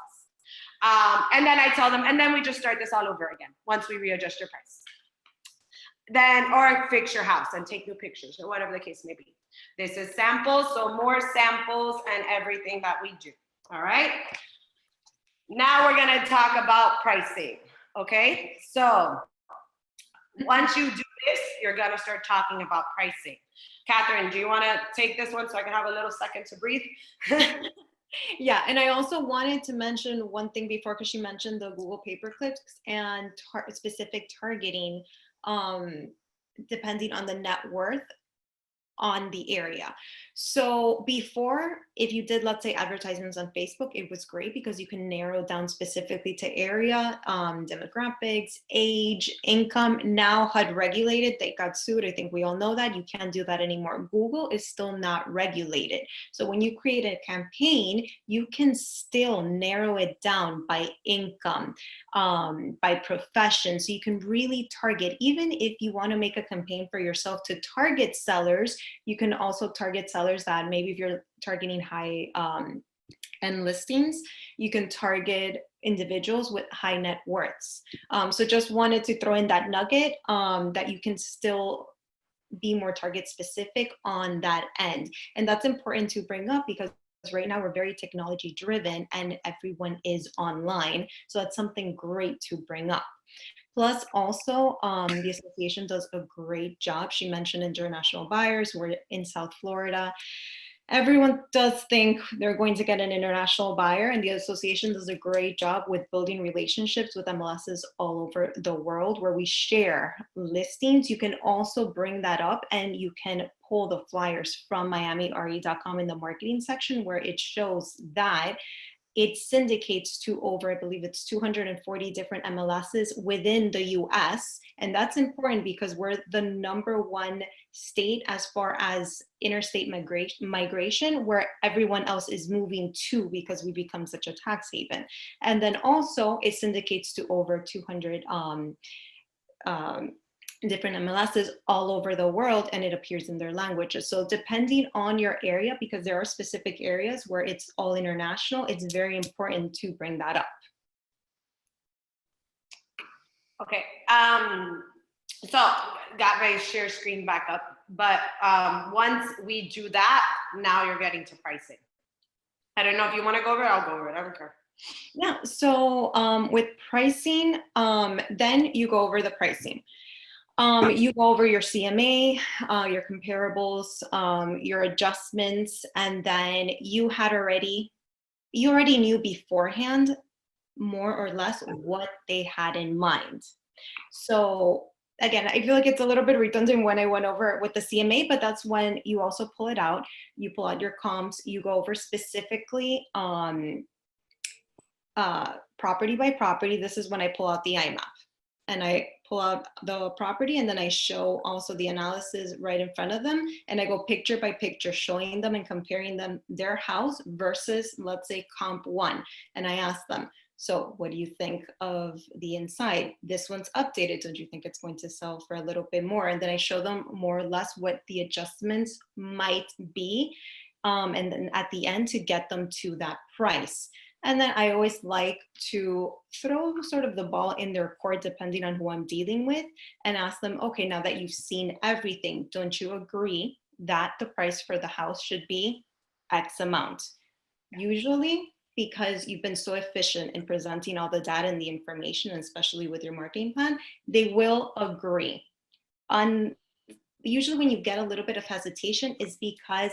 And then I tell them, and then we just start this all over again once we readjust your price. Then, or fix your house and take new pictures or whatever the case may be. This is samples, so more samples and everything that we do, all right? Now we're gonna talk about pricing, okay? So once you do this, you're gonna start talking about pricing. Catherine, do you wanna take this one so I can have a little second to breathe? Yeah, and I also wanted to mention one thing before, because she mentioned the Google paperclips and specific targeting, depending on the net worth on the area. So before, if you did, let's say, advertisements on Facebook, it was great because you can narrow down specifically to area, demographics, age, income. Now HUD regulated, they got sued. I think we all know that. You can't do that anymore. Google is still not regulated. So when you create a campaign, you can still narrow it down by income, by profession. So you can really target, even if you want to make a campaign for yourself to target sellers, you can also target sellers that maybe if you're targeting high end listings, you can target individuals with high net worths. So just wanted to throw in that nugget that you can still be more target specific on that end. And that's important to bring up because right now we're very technology driven and everyone is online. So that's something great to bring up. Plus also, the association does a great job. She mentioned international buyers. We're in South Florida. Everyone does think they're going to get an international buyer, and the association does a great job with building relationships with MLSs all over the world where we share listings. You can also bring that up and you can pull the flyers from MiamiRE.com in the marketing section where it shows that it syndicates to over, I believe it's 240 different MLSs within the US. And that's important because we're the #1 state as far as interstate migration, where everyone else is moving to because we become such a tax haven. And then also it syndicates to over 200 different MLSs all over the world, and it appears in their languages. So depending on your area, because there are specific areas where it's all international, it's very important to bring that up. Okay, so got my share screen back up, but once we do that, now you're getting to pricing. I don't know if you want to go over it, I'll go over it, I don't care. Yeah, so with pricing, then you go over the pricing. You go over your CMA, your comparables, your adjustments, and then you already knew beforehand, more or less, what they had in mind. So again, I feel like it's a little bit redundant when I went over it with the CMA, but that's when you also pull it out. You pull out your comps, you go over specifically property by property. This is when I pull out the IMAP. And I pull out the property and then I show also the analysis right in front of them. And I go picture by picture, showing them and comparing them their house versus, let's say, comp 1. And I ask them, so what do you think of the inside? This one's updated. Don't you think it's going to sell for a little bit more? And then I show them more or less what the adjustments might be. And then at the end to get them to that price. And then I always like to throw sort of the ball in their court, depending on who I'm dealing with, and ask them, okay, now that you've seen everything, don't you agree that the price for the house should be X amount? Usually, because you've been so efficient in presenting all the data and the information, especially with your marketing plan, they will agree. Usually when you get a little bit of hesitation is because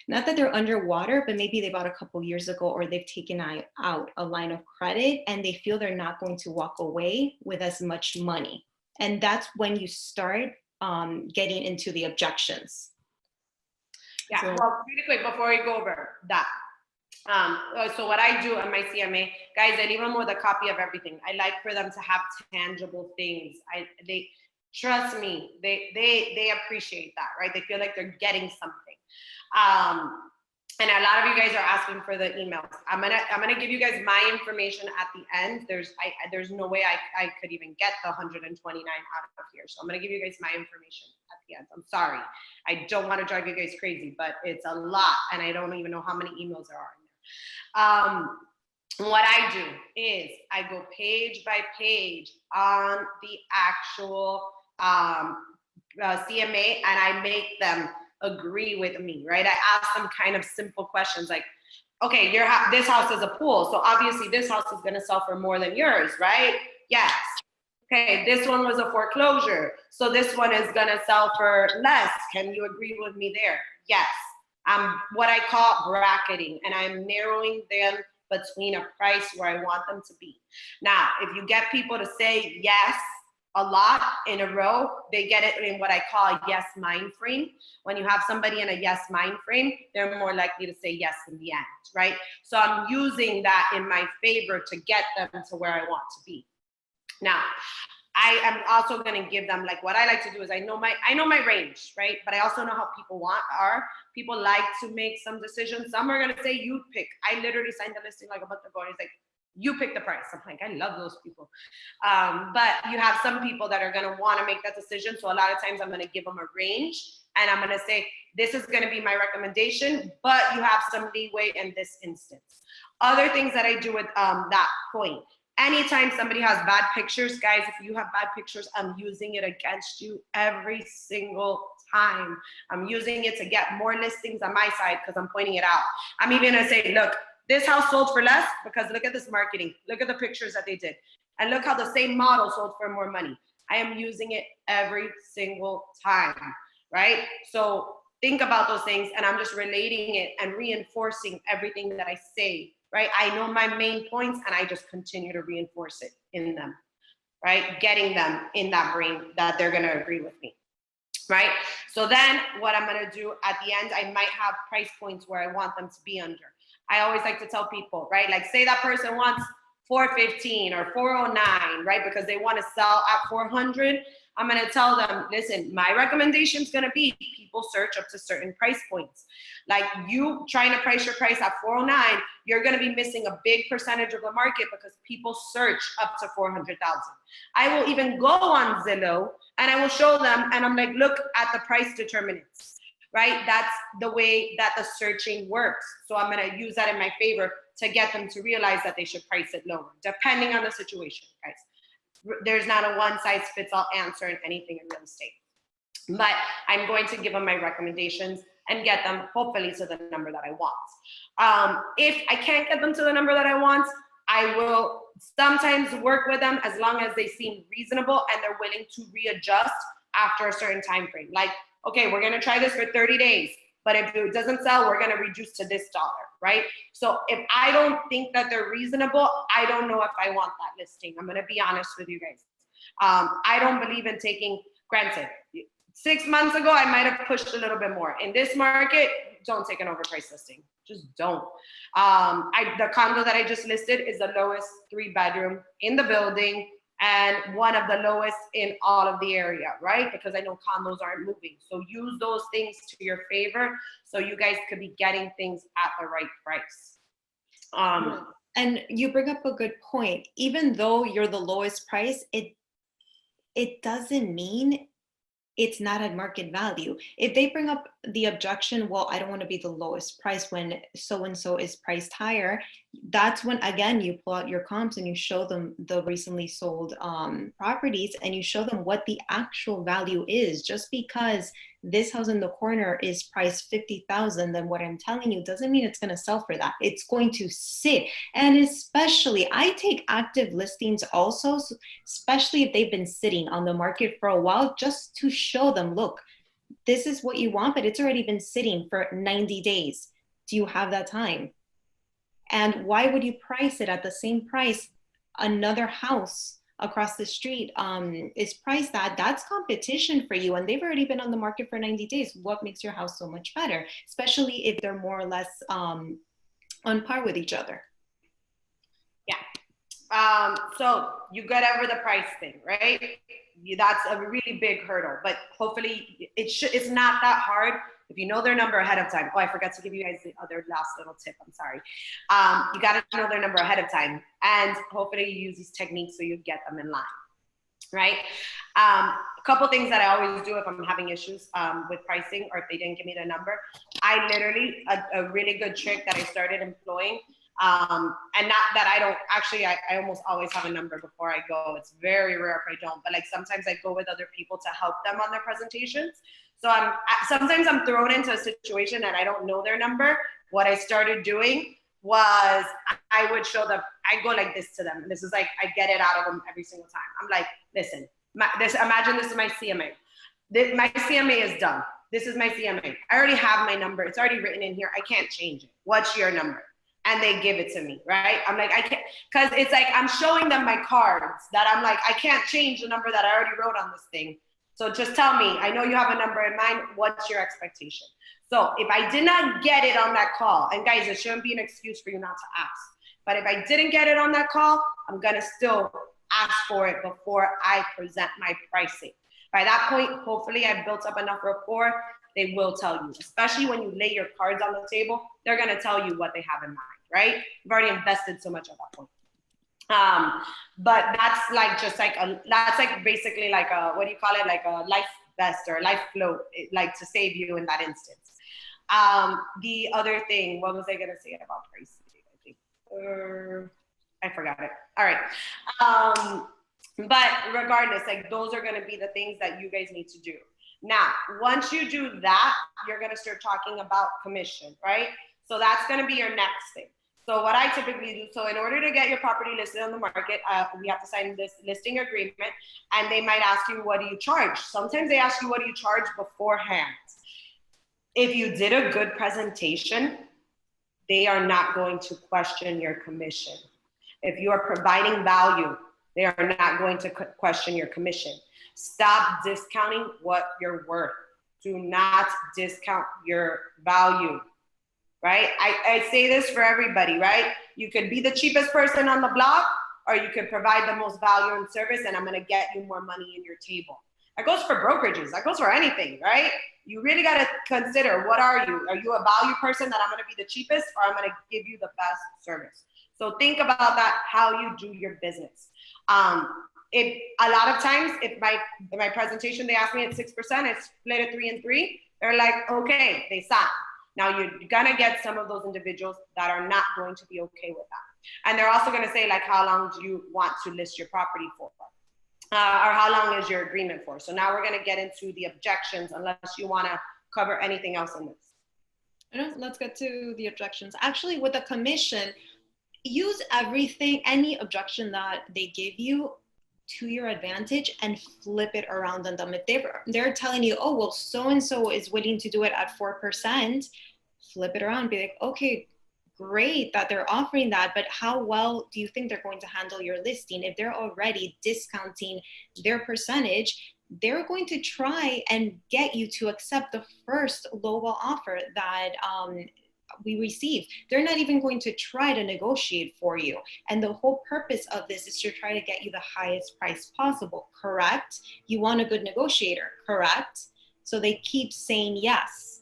not that they're underwater, but maybe they bought a couple years ago or they've taken out a line of credit and they feel they're not going to walk away with as much money. And that's when you start getting into the objections. Yeah, so, well, really quick before we go over that. So what I do on my CMA, guys, I leave them with a copy of everything. I like for them to have tangible things. They trust me, they appreciate that, right? They feel like they're getting something. And a lot of you guys are asking for the emails. I'm gonna give you guys my information at the end. There's no way I could even get the 129 out of here. So I'm gonna give you guys my information at hands. I'm sorry. I don't want to drive you guys crazy, but it's a lot, and I don't even know how many emails there are in there. What I do is I go page by page on the actual CMA, and I make them agree with me, right? I ask them kind of simple questions like, okay, this house is a pool, so obviously this house is going to sell for more than yours, right? Yes. Okay, this one was a foreclosure, so this one is going to sell for less. Can you agree with me there? Yes. What I call bracketing, and I'm narrowing them between a price where I want them to be. Now, if you get people to say yes a lot in a row, they get it in what I call a yes mind frame. When you have somebody in a yes mind frame, they're more likely to say yes in the end, right? So I'm using that in my favor to get them to where I want to be. Now, I am also going to give them, like, what I like to do is I know my range, right? But I also know how people people like to make some decisions. Some are going to say, you pick. I literally signed the listing like a month ago, and he's like, you pick the price. I'm like, I love those people. But you have some people that are going to want to make that decision. So a lot of times I'm going to give them a range, and I'm going to say, this is going to be my recommendation, but you have some leeway in this instance. Other things that I do with that point. Anytime somebody has bad pictures, guys, if you have bad pictures, I'm using it against you every single time. I'm using it to get more listings on my side because I'm pointing it out. I'm even gonna say, look, this house sold for less because look at this marketing. Look at the pictures that they did. And look how the same model sold for more money. I am using it every single time, right? So think about those things, and I'm just relating it and reinforcing everything that I say. Right? I know my main points, and I just continue to reinforce it in them, right? Getting them in that brain that they're going to agree with me, right? So then what I'm going to do at the end, I might have price points where I want them to be under. I always like to tell people, right? Like, say that person wants 415 or 409, right? Because they want to sell at 400. I'm going to tell them, listen, my recommendation is going to be people search up to certain price points. Like, you trying to price your price at 409, you're going to be missing a big percentage of the market because people search up to 400,000. I will even go on Zillow and I will show them, and I'm like, look at the price determinants, right? That's the way that the searching works. So I'm going to use that in my favor to get them to realize that they should price it lower, depending on the situation, guys. There's not a one size fits all answer in anything in real estate. But I'm going to give them my recommendations and get them hopefully to the number that I want. If I can't get them to the number that I want, I will sometimes work with them as long as they seem reasonable and they're willing to readjust after a certain time frame. Like, okay, we're going to try this for 30 days, but if it doesn't sell, we're going to reduce to this dollar, right? So if I don't think that they're reasonable, I don't know if I want that listing. I'm going to be honest with you guys. I don't believe in taking, granted, 6 months ago, I might have pushed a little bit more. In this market, don't take an overpriced listing. Just don't. The condo that I just listed is the lowest 3-bedroom in the building and one of the lowest in all of the area, right? Because I know condos aren't moving. So use those things to your favor so you guys could be getting things at the right price. And you bring up a good point. Even though you're the lowest price, it doesn't mean it's not at market value. If they bring up the objection, well, I don't want to be the lowest price when so-and-so is priced higher, that's when, again, you pull out your comps and you show them the recently sold properties and you show them what the actual value is. Just because this house in the corner is priced $50,000, then what I'm telling you doesn't mean it's going to sell for that. It's going to sit. And especially, I take active listings also, especially if they've been sitting on the market for a while, just to show them, look, this is what you want, but it's already been sitting for 90 days. Do you have that time? And why would you price it at the same price another house across the street is priced at? That's competition for you, and they've already been on the market for 90 days. What makes your house so much better, especially if they're more or less on par with each other? Yeah. So you got over the price thing, right? That's a really big hurdle, but hopefully it's not that hard if you know their number ahead of time. Oh, I forgot to give you guys the other last little tip. I'm sorry. You got to know their number ahead of time, and hopefully you use these techniques so you get them in line. right? A couple things that I always do if I'm having issues with pricing or if they didn't give me the number, I literally, a really good trick that I started employing, and not that I don't, actually, I almost always have a number before I go. It's very rare if I don't, but like sometimes I go with other people to help them on their presentations. So sometimes I'm thrown into a situation and I don't know their number. What I started doing was I would show them, I go like this to them. This is like, I get it out of them every single time. I'm like, listen, imagine this is my CMA. My CMA is done. This is my CMA. I already have my number. It's already written in here. I can't change it. What's your number? And they give it to me, right? I'm like, I can't, because it's like I'm showing them my cards that I'm like, I can't change the number that I already wrote on this thing. So just tell me, I know you have a number in mind. What's your expectation? So if I did not get it on that call, and guys, it shouldn't be an excuse for you not to ask. But if I didn't get it on that call, I'm gonna still ask for it before I present my pricing. By that point, hopefully I've built up enough rapport, they will tell you, especially when you lay your cards on the table, they're gonna tell you what they have in mind, right? You've already invested so much at that point. But that's like, just like, that's like basically like a, what do you call it? Like a life vest or life float, like to save you in that instance. The other thing, what was I gonna say about pricing? I think, I forgot it. All right. But regardless, like those are gonna be the things that you guys need to do. Now, once you do that, you're gonna start talking about commission, right? So that's gonna be your next thing. So what I typically do, so in order to get your property listed on the market, we have to sign this listing agreement, and they might ask you, what do you charge? Sometimes they ask you, what do you charge beforehand? If you did a good presentation, they are not going to question your commission. If you are providing value, they are not going to question your commission. Stop discounting what you're worth. Do not discount your value, right? I say this for everybody, right? You could be the cheapest person on the block, or you could provide the most value and service, and I'm gonna get you more money in your table. That goes for brokerages, that goes for anything, right? You really gotta consider, what are you? Are you a value person that I'm gonna be the cheapest, or I'm gonna give you the best service? So think about that, how you do your business. If a lot of times, if my presentation, they ask me at 6%, it's split at 3 and 3, they're like, okay, they sign. Now you're gonna get some of those individuals that are not going to be okay with that. And they're also gonna say, like, how long do you want to list your property for? Or how long is your agreement for? So now we're gonna get into the objections, unless you wanna cover anything else in this. Let's get to the objections. Actually, with the commission, use everything, any objection that they give you to your advantage, and flip it around on them. If they're telling you, oh, well, so-and-so is willing to do it at 4%, flip it around, be like, okay, great that they're offering that, but how well do you think they're going to handle your listing? If they're already discounting their percentage, they're going to try and get you to accept the first lowball offer that we receive. They're not even going to try to negotiate for you. And the whole purpose of this is to try to get you the highest price possible, correct? You want a good negotiator, correct? So they keep saying yes.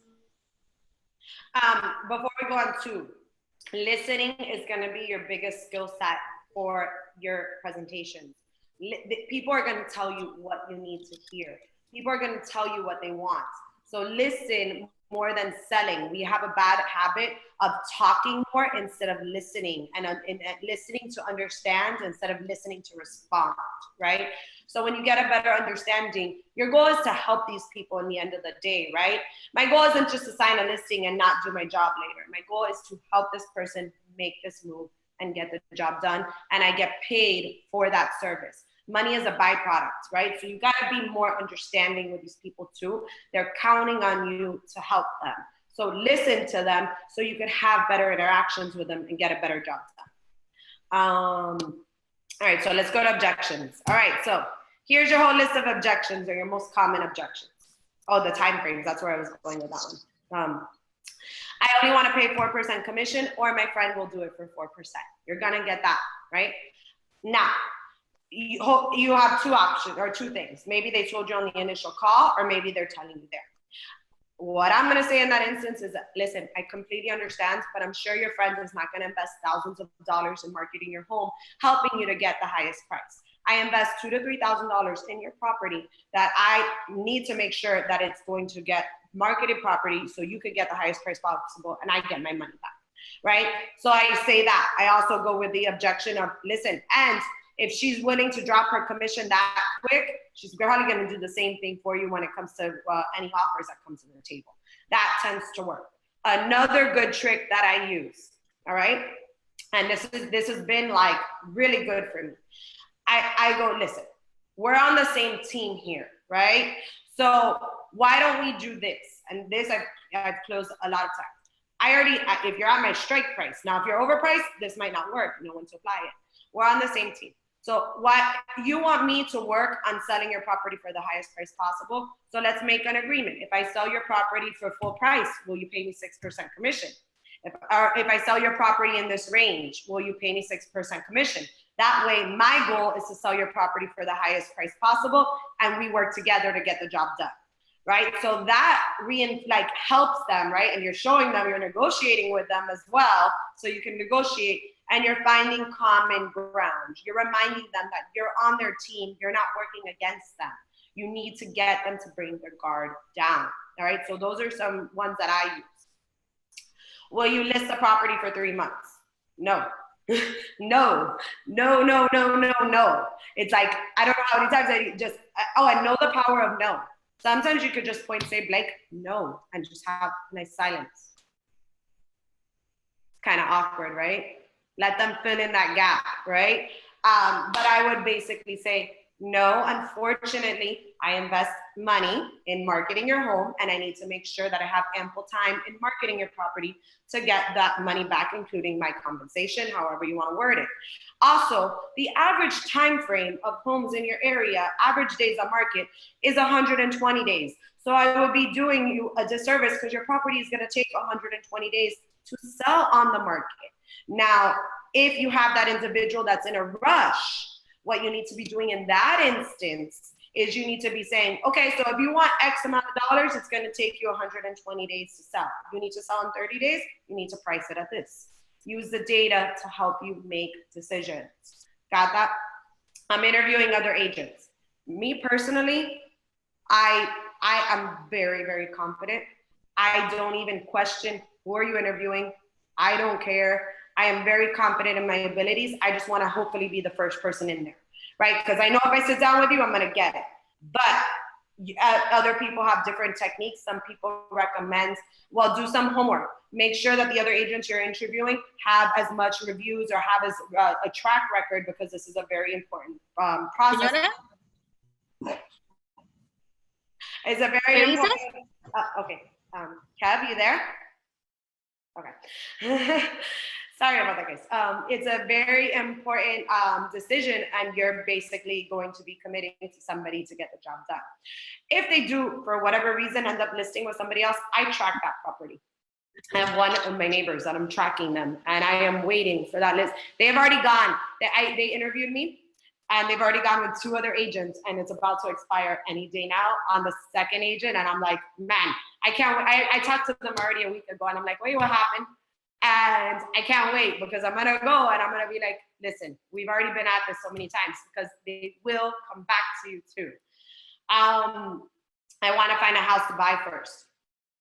Before we go on to, listening is gonna be your biggest skill set for your presentations. People are gonna tell you what you need to hear. People are gonna tell you what they want. So listen more than selling. We have a bad habit of talking more instead of listening, and listening to understand instead of listening to respond, right? So when you get a better understanding, your goal is to help these people in the end of the day, right? My goal isn't just to sign a listing and not do my job later. My goal is to help this person make this move and get the job done, and I get paid for that service. Money is a byproduct, right? So you gotta be more understanding with these people too. They're counting on you to help them. So listen to them so you can have better interactions with them and get a better job done. All right, so let's go to objections. All right, so here's your whole list of objections, or your most common objections. Oh, the time frames, that's where I was going with that one. I only wanna pay 4% commission, or my friend will do it for 4%. You're gonna get that, right? Now, you have two options, or two things. Maybe they told you on the initial call, or maybe they're telling you there. What I'm gonna say in that instance is, listen, I completely understand, but I'm sure your friend is not gonna invest thousands of dollars in marketing your home, helping you to get the highest price. I invest $2,000 to $3,000 in your property that I need to make sure that it's going to get marketed property so you could get the highest price possible and I get my money back, right? So I say that. I also go with the objection of, listen, and if she's willing to drop her commission that quick, she's probably going to do the same thing for you when it comes to any offers that come to the table. That tends to work. Another good trick that I use, all right? And this has been like really good for me. I go, listen, we're on the same team here, right? So why don't we do this? And this I've closed a lot of times. If you're at my strike price, now if you're overpriced, this might not work. No one to apply it. We're on the same team. So what you want me to work on selling your property for the highest price possible. So let's make an agreement. If I sell your property for full price, will you pay me 6% commission? If I sell your property in this range, will you pay me 6% commission? That way, my goal is to sell your property for the highest price possible, and we work together to get the job done, right? So that helps them, right? And you're showing them, you're negotiating with them as well, so you can negotiate, and you're finding common ground. You're reminding them that you're on their team, you're not working against them. You need to get them to bring their guard down, all right? So those are some ones that I use. Will you list the property for 3 months? No. No. It's like, I don't know how many times I know the power of no. Sometimes you could just point and say, Blake, no, and just have nice silence. Kind of awkward, right? Let them fill in that gap, right? But I would basically say, no, unfortunately, I invest money in marketing your home, and I need to make sure that I have ample time in marketing your property to get that money back, including my compensation, however you want to word it. Also, the average time frame of homes in your area, average days on market, is 120 days. So I would be doing you a disservice because your property is going to take 120 days to sell on the market. Now, if you have that individual that's in a rush, what you need to be doing in that instance is you need to be saying, okay, so if you want X amount of dollars, it's going to take you 120 days to sell. You need to sell in 30 days, you need to price it at this. Use the data to help you make decisions. Got that? I'm interviewing other agents. Me personally, I am very, very confident. I don't even question who are you interviewing. I don't care. I am very confident in my abilities. I just want to hopefully be the first person in there, right? Because I know if I sit down with you, I'm going to get it. But other people have different techniques. Some people recommend, well, do some homework. Make sure that the other agents you're interviewing have as much reviews or have a track record, because this is a very important process. It's a very important. Okay, Kev, you there? Okay. Sorry about that, guys. It's a very important decision, and you're basically going to be committing to somebody to get the job done. If they do, for whatever reason, end up listing with somebody else, I track that property. I have one of my neighbors that I'm tracking them, and I am waiting for that list. They have already gone. They interviewed me, and they've already gone with 2 other agents, and it's about to expire any day now on the second agent. And I'm like, man, I can't. I talked to them already a week ago, and I'm like, wait, what happened? And I can't wait, because I'm gonna go and I'm gonna be like, listen, we've already been at this so many times, because they will come back to you too. I want to find a house to buy first.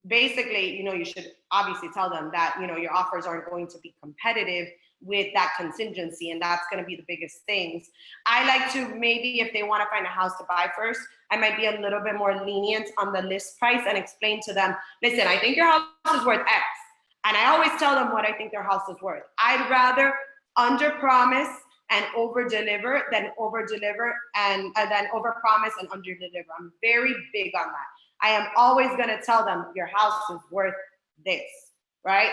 Basically, you should obviously tell them that, your offers aren't going to be competitive with that contingency, and that's going to be the biggest things. I like to, maybe if they want to find a house to buy first, I might be a little bit more lenient on the list price and explain to them, listen, I think your house is worth X. And I always tell them what I think their house is worth. I'd rather under-promise and over-deliver than over-deliver and then over-promise and under-deliver. I'm very big on that. I am always going to tell them your house is worth this, right?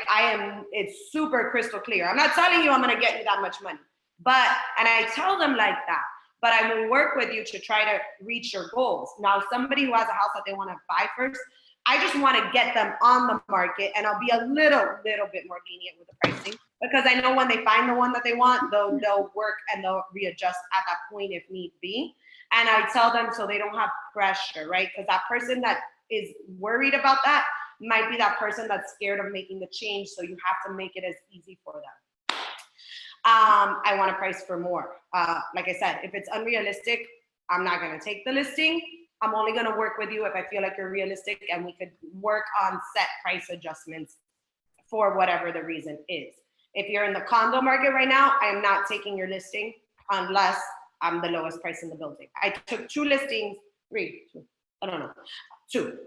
It's super crystal clear. I'm not telling you I'm going to get you that much money, and I tell them like that, but I will work with you to try to reach your goals. Now, somebody who has a house that they want to buy first, I just want to get them on the market, and I'll be a little bit more lenient with the pricing, because I know when they find the one that they want, they'll work and they'll readjust at that point if need be. And I tell them so they don't have pressure, right? Because that person that is worried about that might be that person that's scared of making the change. So you have to make it as easy for them. I want to price for more. Like I said, if it's unrealistic, I'm not going to take the listing. I'm only going to work with you if I feel like you're realistic and we could work on set price adjustments for whatever the reason is. If you're in the condo market right now, I am not taking your listing unless I'm the lowest price in the building. I took two listings, I don't know, two.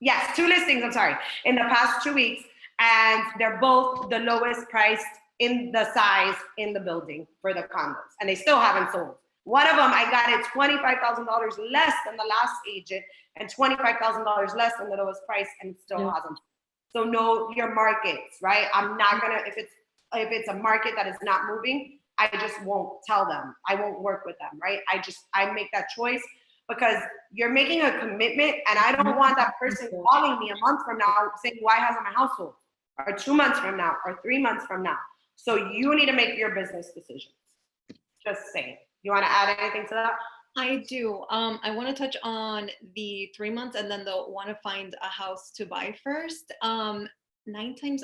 Yes, two listings, I'm sorry, in the past 2 weeks, and they're both the lowest priced in the size in the building for the condos, and they still haven't sold. One of them, I got it $25,000 less than the last agent and $25,000 less than the lowest price, and it still hasn't. So know your markets, right? I'm not gonna, if it's a market that is not moving, I just won't tell them. I won't work with them, right? I make that choice because you're making a commitment, and I don't want that person calling me a month from now saying, why hasn't my house sold? Or 2 months from now, or 3 months from now. So you need to make your business decisions. Just saying. You want to add anything to that? I do. I want to touch on the 3 months and then the want to find a house to buy first. 9 times,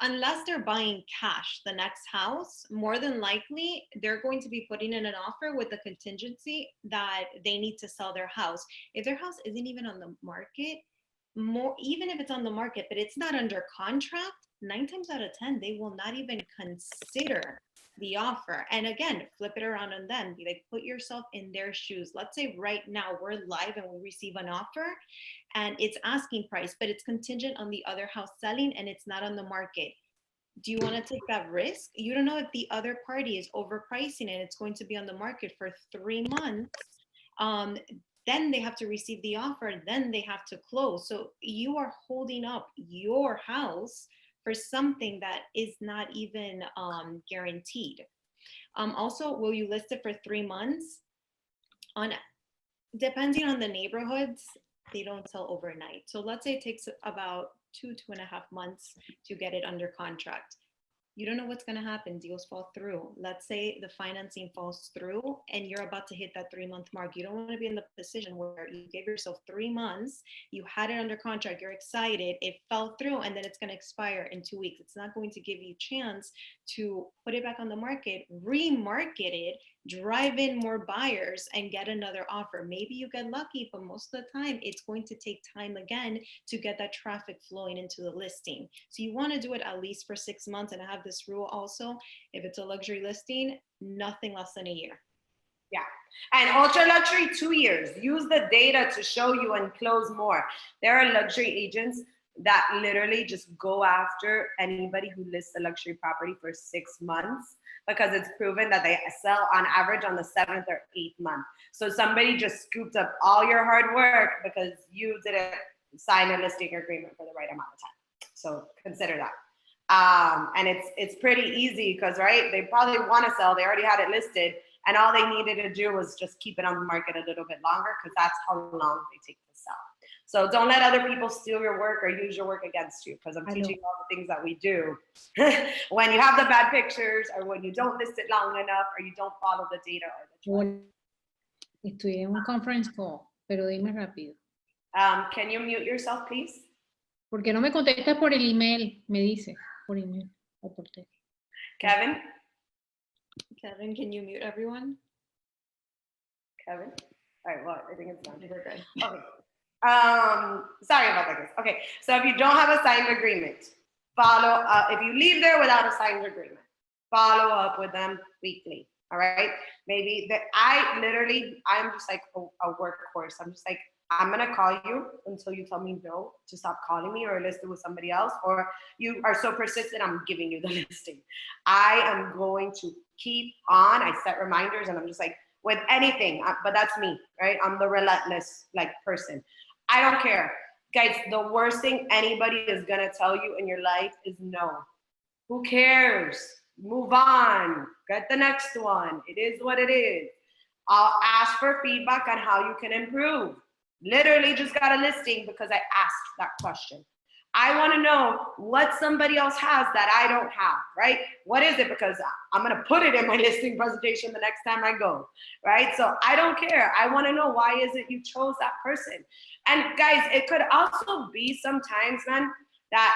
unless they're buying cash, the next house, more than likely, they're going to be putting in an offer with the contingency that they need to sell their house. If their house isn't even on the market, even if it's on the market, but it's not under contract, 9 times out of 10, they will not even consider the offer. And again, flip it around on them. Be like, put yourself in their shoes. Let's say right now we're live and we receive an offer and it's asking price, but it's contingent on the other house selling and it's not on the market. Do you want to take that risk? You don't know if the other party is overpricing and it's going to be on the market for 3 months. Then they have to receive the offer, then they have to close. So you are holding up your house for something that is not even guaranteed. Also, will you list it for 3 months? Depending on the neighborhoods, they don't sell overnight. So let's say it takes about 2.5 months to get it under contract. You don't know what's going to happen. Deals fall through. Let's say the financing falls through and you're about to hit that 3-month mark. You don't want to be in the position where you gave yourself 3 months, you had it under contract, you're excited, it fell through, and then it's going to expire in 2 weeks. It's not going to give you a chance to put it back on the market, remarket it, drive in more buyers, and get another offer. Maybe you get lucky, but most of the time, it's going to take time again to get that traffic flowing into the listing. So you want to do it at least for 6 months. And I have this rule also, if it's a luxury listing, nothing less than a year. Yeah. And ultra luxury, 2 years. Use the data to show you and close more. There are luxury agents that literally just go after anybody who lists a luxury property for 6 months because it's proven that they sell on average on the 7th or 8th month. So somebody just scooped up all your hard work because you didn't sign a listing agreement for the right amount of time. So consider that. And it's pretty easy because, right, they probably want to sell. They already had it listed. And all they needed to do was just keep it on the market a little bit longer because that's how long they take to sell. So don't let other people steal your work or use your work against you because I'm teaching all the things that we do. When you have the bad pictures or when you don't list it long enough or you don't follow the data or the trend. Estoy en un conference call, pero dime rápido. Can you mute yourself, please? ¿Por qué no me contestas por el email? Me dice, por email o por texto. Kevin? Kevin, can you mute everyone? Kevin? All right, well, I think it's done. We're good. Okay. Sorry about that, guys. Okay, so if you don't have a signed agreement, follow up. If you leave there without a signed agreement, follow up with them weekly. All right. Maybe that I'm just like a workhorse. I'm just like, I'm gonna call you until you tell me no to stop calling me or list it with somebody else, or you are so persistent, I'm giving you the listing. I am going to keep on. I set reminders and I'm just like, with anything, but that's me, right? I'm the relentless person. I don't care. Guys, the worst thing anybody is gonna tell you in your life is no. Who cares? Move on, get the next one. It is what it is. I'll ask for feedback on how you can improve. Literally just got a listing because I asked that question. I want to know what somebody else has that I don't have, right? What is it? Because I'm going to put it in my listing presentation the next time I go, right? So I don't care. I want to know why is it you chose that person? And guys, it could also be sometimes, man, that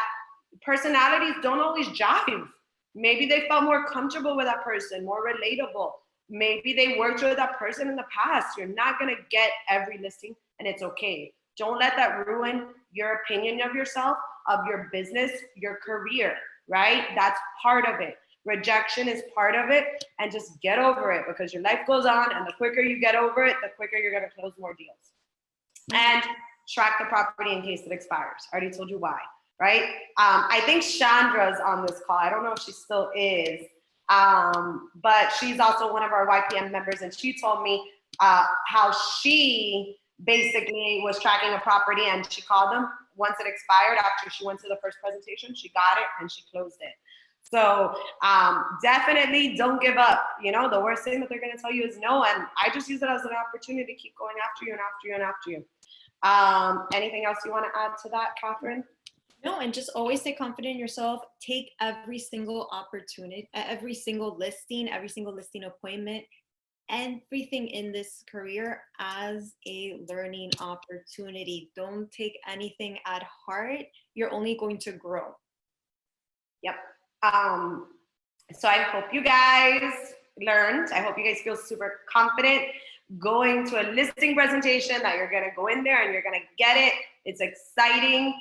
personalities don't always jive. Maybe they felt more comfortable with that person, more relatable. Maybe they worked with that person in the past. You're not gonna get every listing, and it's okay. Don't let that ruin your opinion of yourself, of your business, your career, right? That's part of it. Rejection is part of it, and just get over it, because your life goes on, and the quicker you get over it, the quicker you're gonna close more deals. And track the property in case it expires. I already told you why, right? I think Chandra's on this call. I don't know if she still is, but she's also one of our YPM members, and she told me how she basically was tracking a property, and she called them once it expired. After she went to the first presentation, she got it and she closed it. So definitely don't give up. You know, the worst thing that they're going to tell you is no, and I just use it as an opportunity to keep going after you and after you and after you. Anything else you want to add to that, Catherine? No, and just always stay confident in yourself. Take every single opportunity, every single listing appointment, everything in this career as a learning opportunity. Don't take anything at heart. You're only going to grow. Yep. So I hope you guys learned. I hope you guys feel super confident going to a listing presentation, that you're gonna go in there and you're gonna get it. It's exciting,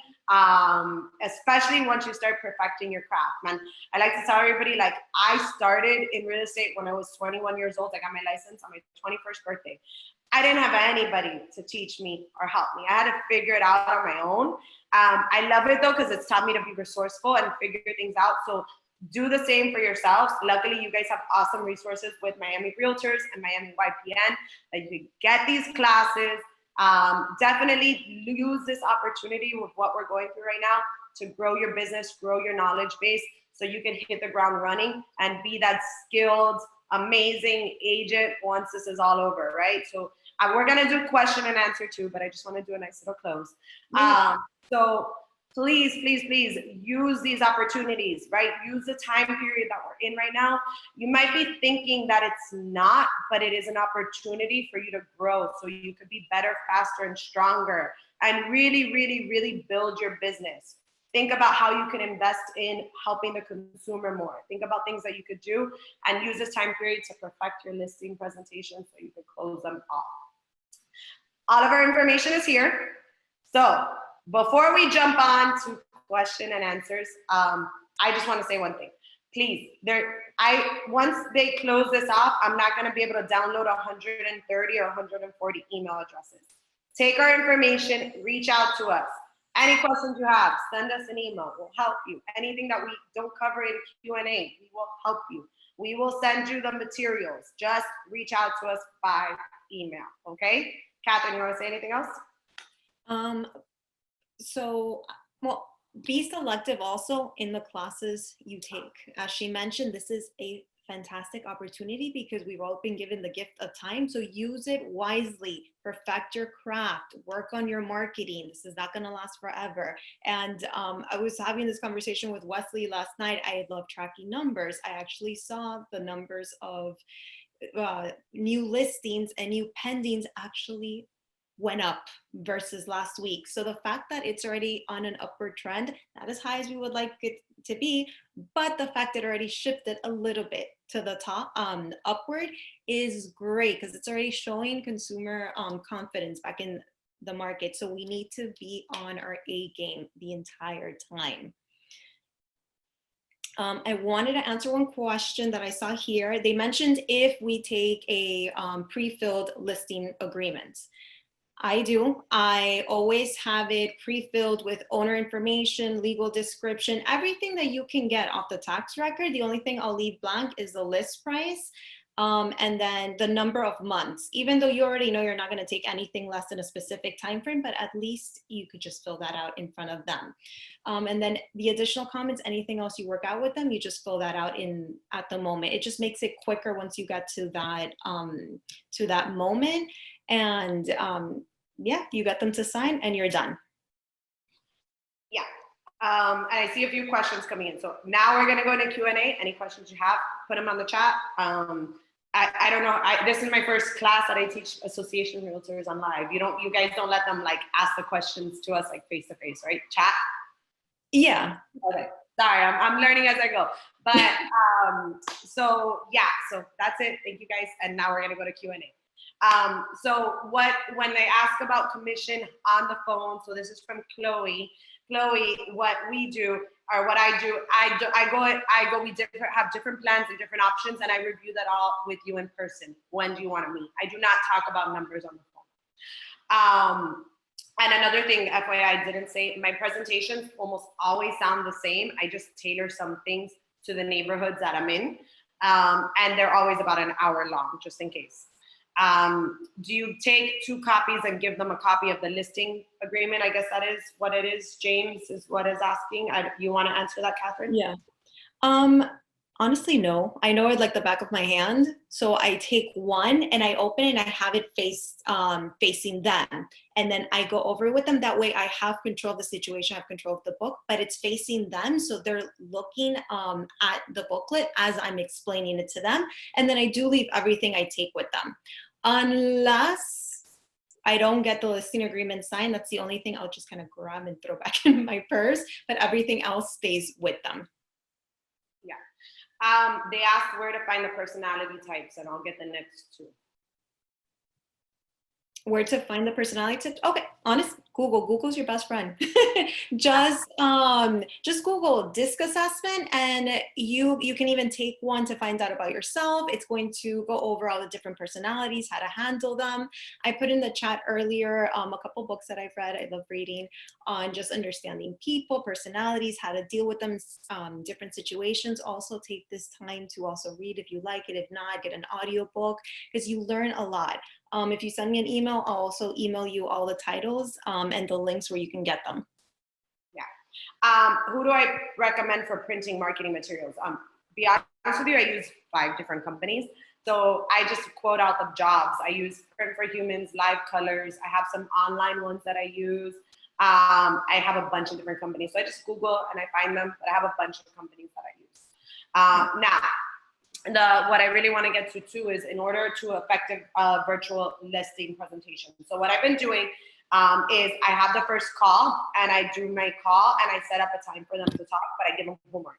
especially once you start perfecting your craft, man. I like to tell everybody, like, I started in real estate when I was 21 years old. I got my license on my 21st birthday. I didn't have anybody to teach me or help me. I had to figure it out on my own. I love it though, because it's taught me to be resourceful and figure things out. So do the same for yourselves. Luckily, you guys have awesome resources with Miami Realtors and Miami YPN that you can get these classes. Definitely use this opportunity with what we're going through right now to grow your business, grow your knowledge base, so you can hit the ground running and be that skilled, amazing agent once this is all over, right? So we're gonna do question and answer too, but I just want to do a nice little close. So please, please, please use these opportunities, right? Use the time period that we're in right now. You might be thinking that it's not, but it is an opportunity for you to grow, so you could be better, faster, and stronger, and really, really, really build your business. Think about how you can invest in helping the consumer more. Think about things that you could do, and use this time period to perfect your listing presentation so you can close them off. All of our information is here. So before we jump on to question and answers, I just want to say one thing. Please, once they close this off, I'm not going to be able to download 130 or 140 email addresses. Take our information, reach out to us. Any questions you have, send us an email. We'll help you. Anything that we don't cover in Q&A, we will help you. We will send you the materials. Just reach out to us by email, okay? Catherine, you want to say anything else? Well, be selective also in the classes you take. As she mentioned, this is a fantastic opportunity because we've all been given the gift of time. So use it wisely, perfect your craft, work on your marketing. This is not going to last forever. And I was having this conversation with Wesley last night. I love tracking numbers. I actually saw the numbers of new listings and new pendings actually went up versus last week. So the fact that it's already on an upward trend, not as high as we would like it to be, but the fact that it already shifted a little bit to the top, upward, is great because it's already showing consumer confidence back in the market. So we need to be on our A game the entire time. I wanted to answer one question that I saw here. They mentioned if we take a pre-filled listing agreement. I do. I always have it pre-filled with owner information, legal description, everything that you can get off the tax record. The only thing I'll leave blank is the list price, and then the number of months. Even though you already know you're not going to take anything less than a specific time frame, but at least you could just fill that out in front of them. And then the additional comments, anything else you work out with them, you just fill that out at the moment. It just makes it quicker once you get to that moment. And yeah, you get them to sign and you're done. Yeah. And I see a few questions coming in. So now we're going to go into Q&A. Any questions you have, put them on the chat. I don't know. This is my first class that I teach association realtors on live. You guys don't let them like ask the questions to us like face to face, right? Chat? Yeah. Okay. Sorry, I'm learning as I go. But so yeah, so that's it. Thank you guys. And now we're gonna go to Q&A. So when they ask about commission on the phone, so this is from Chloe. Chloe, what we do or what I do, we have different plans and different options, and I review that all with you in person. When do you want to meet? I do not talk about numbers on the phone. And another thing, FYI, I didn't say, my presentations almost always sound the same. I just tailor some things to the neighborhoods that I'm in. And they're always about an hour long, just in case. Do you take 2 copies and give them a copy of the listing agreement? I guess that is what it is. James is what is asking. You want to answer that, Catherine? Yeah. Honestly, no. I know it like the back of my hand. So I take one and I open it and I have it facing them. And then I go over it with them. That way I have control of the situation, I have control of the book, but it's facing them. So they're looking at the booklet as I'm explaining it to them. And then I do leave everything I take with them. Unless I don't get the listing agreement signed, that's the only thing I'll just kind of grab and throw back in my purse, but everything else stays with them. They asked where to find the personality types, and I'll get the next 2. Where to find the personality types? Okay, honest, Google's your best friend. just Google DISC assessment, and you can even take one to find out about yourself. It's going to go over all the different personalities, how to handle them. I put in the chat earlier a couple books that I've read. I love reading on just understanding people, personalities, how to deal with them, different situations. Also take this time to also read if you like it. If not, get an audiobook, because you learn a lot. If you send me an email, I'll also email you all the titles and the links where you can get them. Yeah. Who do I recommend for printing marketing materials? Be honest with you, I use 5 different companies. So I just quote out the jobs. I use Print for Humans, Live Colors. I have some online ones that I use. I have a bunch of different companies. So I just Google and I find them, but I have a bunch of companies that I use. Now, what I really want to get to too is in order to effective virtual listing presentation. So what I've been doing is I have the first call and I do my call and I set up a time for them to talk, but I give them homework.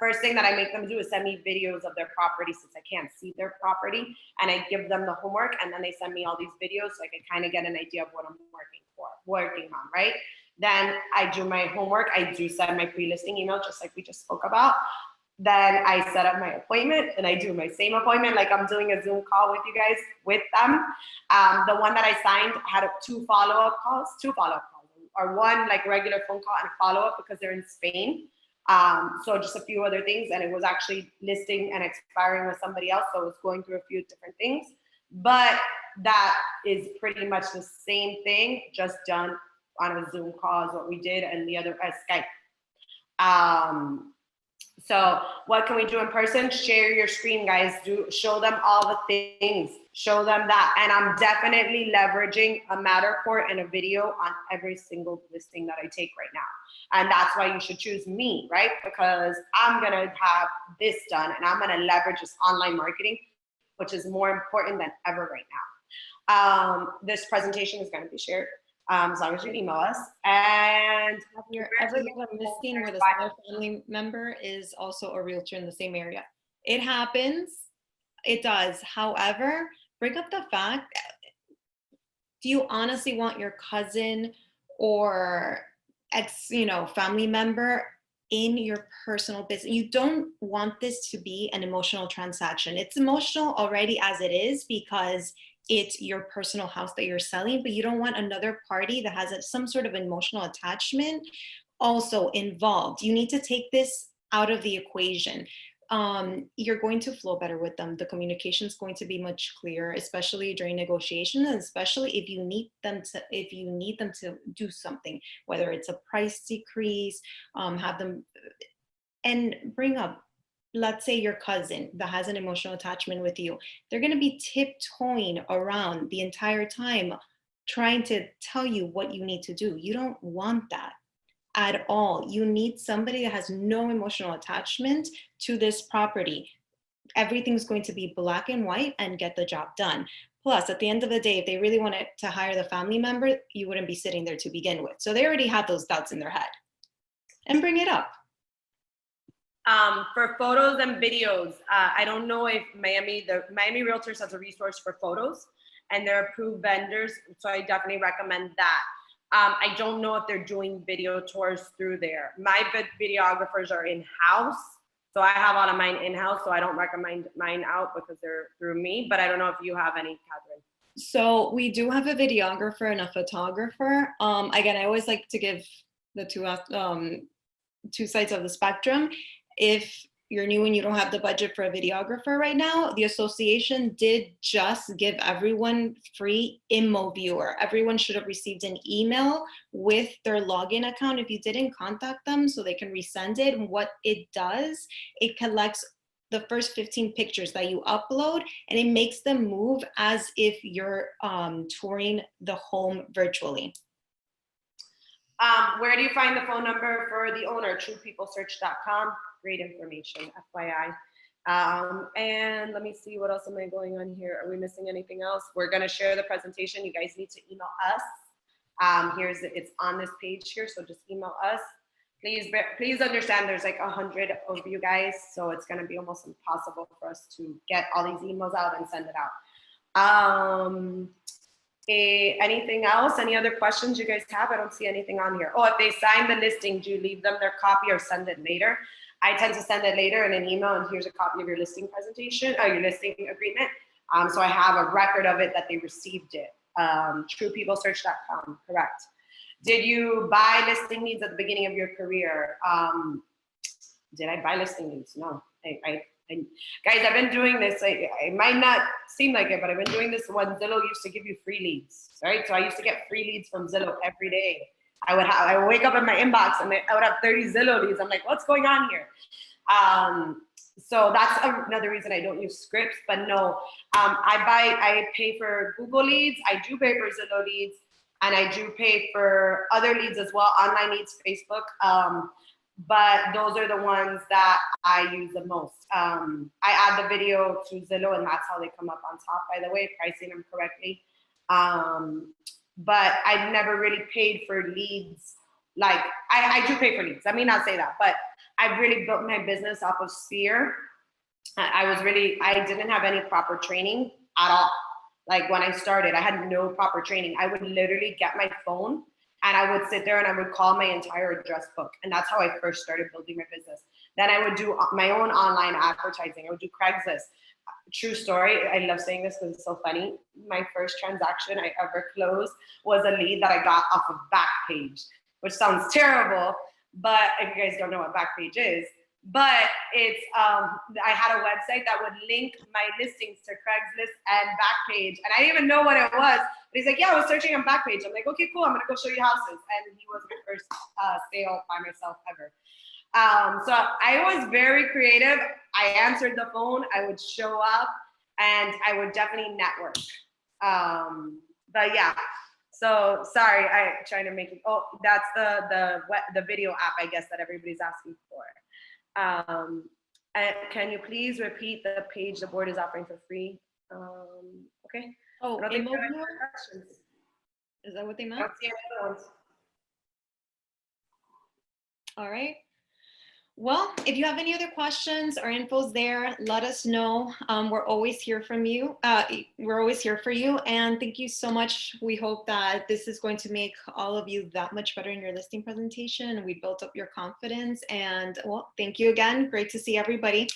First thing that I make them do is send me videos of their property since I can't see their property, and I give them the homework, and then they send me all these videos so I can kind of get an idea of what I'm working on, right? Then I do my homework. I do send my pre-listing email just like we just spoke about. Then I set up my appointment and I do my same appointment like I'm doing a Zoom call with you guys with them. The one that I signed had 2 follow-up calls, or one like regular phone call and a follow-up because they're in Spain. So just a few other things, and it was actually listing and expiring with somebody else, so it was going through a few different things. But that is pretty much the same thing, just done on a Zoom call is what we did, and the other Skype. So what can we do in person? Share your screen, guys. Show them all the things. Show them that. And I'm definitely leveraging a Matterport and a video on every single listing that I take right now. And that's why you should choose me, right? Because I'm going to have this done and I'm going to leverage this online marketing, which is more important than ever right now. This presentation is going to be shared. As long as you email us. And Have you ever got a listing where the seller family member is also a realtor in the same area? It happens. It does. However, bring up the fact, do you honestly want your cousin or family member in your personal business? You don't want this to be an emotional transaction. It's emotional already as it is because it's your personal house that you're selling, but you don't want another party that has some sort of emotional attachment also involved. You need to take this out of the equation. You're going to flow better with them. The communication is going to be much clearer, especially during negotiations, and especially if you need them to do something, whether it's a price decrease, have them and bring up, let's say your cousin that has an emotional attachment with you, they're going to be tiptoeing around the entire time, trying to tell you what you need to do. You don't want that at all. You need somebody that has no emotional attachment to this property. Everything's going to be black and white and get the job done. Plus, at the end of the day, if they really wanted to hire the family member, you wouldn't be sitting there to begin with. So they already have those doubts in their head. And bring it up. For photos and videos, I don't know if the Miami Realtors has a resource for photos and they're approved vendors, so I definitely recommend that. I don't know if they're doing video tours through there. My videographers are in-house, so I have all of mine in-house, so I don't recommend mine out because they're through me, but I don't know if you have any, Catherine. So we do have a videographer and a photographer. Again, I always like to give the two sides of the spectrum. If you're new and you don't have the budget for a videographer right now, the association did just give everyone free InMo Viewer. Everyone should have received an email with their login account. If you didn't, contact them so they can resend it. And what it does, it collects the first 15 pictures that you upload and it makes them move as if you're touring the home virtually. Where do you find the phone number for the owner? TruePeopleSearch.com. Great information, FYI. And let me see, what else am I going on here? Are we missing anything else? We're gonna share the presentation. You guys need to email us. It's on this page here, so just email us. Please understand there's like 100 of you guys, so it's gonna be almost impossible for us to get all these emails out and send it out. Anything else? Any other questions you guys have? I don't see anything on here. Oh, if they sign the listing, do you leave them their copy or send it later? I tend to send it later in an email, and here's a copy of your listing presentation, or your listing agreement. So I have a record of it that they received it. TruePeopleSearch.com, correct. Did you buy listing leads at the beginning of your career? Did I buy listing leads? No, guys, I've been doing this. It might not seem like it, but I've been doing this when Zillow used to give you free leads, right? So I used to get free leads from Zillow every day. I would wake up in my inbox and I would have 30 Zillow leads. I'm like, what's going on here? So that's another reason I don't use scripts, but no, I pay for Google leads. I do pay for Zillow leads, and I do pay for other leads as well, online leads, Facebook. But those are the ones that I use the most. I add the video to Zillow, and that's how they come up on top, by the way, pricing them correctly. But I've never really paid for leads. Like, I do pay for leads. I mean, not say that, but I've really built my business off of Sphere. I didn't have any proper training at all. Like when I started, I had no proper training. I would literally get my phone and I would sit there and I would call my entire address book. And that's how I first started building my business. Then I would do my own online advertising. I would do Craigslist. True story. I love saying this because it's so funny. My first transaction I ever closed was a lead that I got off of Backpage, which sounds terrible, but if you guys don't know what Backpage is, but it's, I had a website that would link my listings to Craigslist and Backpage, and I didn't even know what it was. But he's like, yeah, I was searching on Backpage. I'm like, okay, cool, I'm gonna go show you houses. And he was my first sale by myself ever. So I was very creative. I answered the phone, I would show up, and I would definitely network. But yeah, so sorry, I trying to make it, oh, that's the video app, I guess, that everybody's asking for. And can you please repeat the page the board is offering for free? Okay. Oh, I don't think InMo there are any Viewer? questions. Is that what they I meant? don't see any other ones. All right. Well, if you have any other questions, our info's there. Let us know. We're always here from you. We're always here for you. And thank you so much. We hope that this is going to make all of you that much better in your listing presentation. We built up your confidence. And well, thank you again. Great to see everybody.